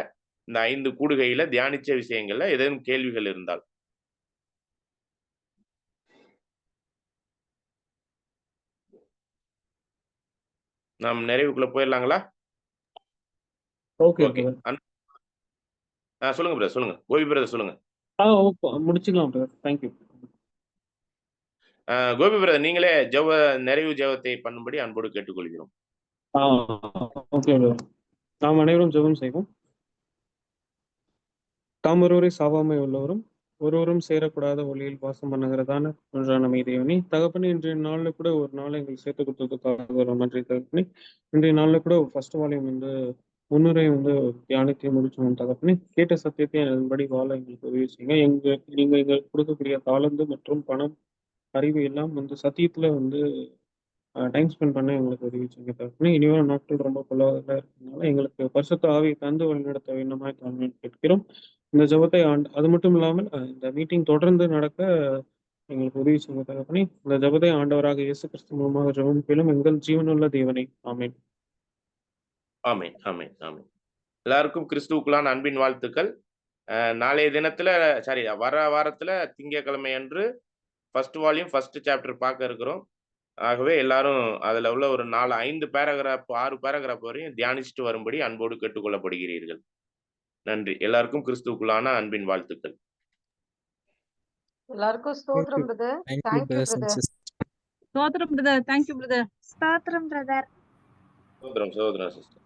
இந்த 5 கூடுகையில தியானிச்ச விஷயங்கள்ல ஏதேனும் கேள்விகள் இருந்தால். நாம் நிறைவுக்குள்ள போயிரலாங்களா? Okay okay. பிரதர். சொல்லுங்க பிரதர் சொல்லுங்க. கோபி பிரதர் சொல்லுங்க. ஓகே. முடிச்சுக்கலாம் brother. Thank you. Gopi brother நீங்களே நிறைவு ஜெபத்தை பண்ணும்படி அன்போடு கேட்டுக்கொள்கிறோம். ஆ ஓகே பிரதர். நாம் அனைவரும் ஜெபம் செய்வோம். தாம் ஒருவரை சாவாமை உள்ளவரும் ஒருவரும் சேரக்கூடாத ஒளியில் வாசம் பண்ணுகிறதான ஒன்றான மெய்தேவனே, தகப்பனே இன்றைய நாள்ல கூட ஒரு நாள் எங்களுக்கு சேர்த்து கொடுத்ததுக்காக நன்றி தகப்பனே. இன்றைய நாள்ல கூட ஃபர்ஸ்ட் வால்யூம் வந்து முன்னுரை வந்து தியானத்தை முடிச்சோம் தகப்பனே. கேட்ட சத்தியத்தை அதன்படி வாழ எங்களுக்கு உதவி செய்யுங்க. நீங்க எங்களுக்கு கொடுக்கக்கூடிய தாளந்து மற்றும் பணம், அறிவு எல்லாம் வந்து சத்தியத்துல வந்து டைம் ஸ்பெண்ட் பண்ண எங்களுக்கு உதவி செய்யுங்க தகப்பனே. இனிவரும் நாட்கள் ரொம்ப பொல்லாததா இருக்கிறதுனால எங்களுக்கு பரிசுத்த ஆவியை தந்து வழிநடத்த வேண்டுமாய் தாழ்மையோடு கேட்கிறோம். இந்த ஜெபத்தை அது மட்டும் இல்லாமல் இந்த மீட்டிங் தொடர்ந்து நடக்க எங்களுக்கு உதவி செய்யுங்க தகப்பனே. இந்த ஜெபத்தை ஆண்டவராக இயேசு கிறிஸ்து மூலமாக ஜெபம் கேளும் எங்கள் ஜீவனுள்ள தேவனே. ஆமென். ஆமென், ஆமென், ஆமென். எல்லாருக்கும் கிறிஸ்துவுக்குள்ளான அன்பின் வாழ்த்துக்கள். நாளைய தினத்துல வர வாரத்துல திங்கட்கிழமை அன்று ஃபர்ஸ்ட் வால்யூம் ஃபர்ஸ்ட் சாப்டர் பார்க்க இருக்கிறோம். ஆகவே எல்லாரும் அதுல உள்ள ஒரு 5 பேராகிராஃப் 6 பேராகிராஃப் வரையும் தியானிச்சுட்டு வரும்படி அன்போடு கேட்டுக்கொள்ளப்படுகிறீர்கள். நன்றி. எல்லாருக்கும் கிறிஸ்துவுக்குள்ளான அன்பின் வாழ்த்துக்கள். எல்லாருக்கும் ஸ்தோத்திரம் brother. Thank you thank you brothers and brother. Sisters. ஸ்தோத்திரம் பிரதர். Thank you brother. ஸ்தோத்திரம் பிரதர். சகோதரம் சிஸ்டர்.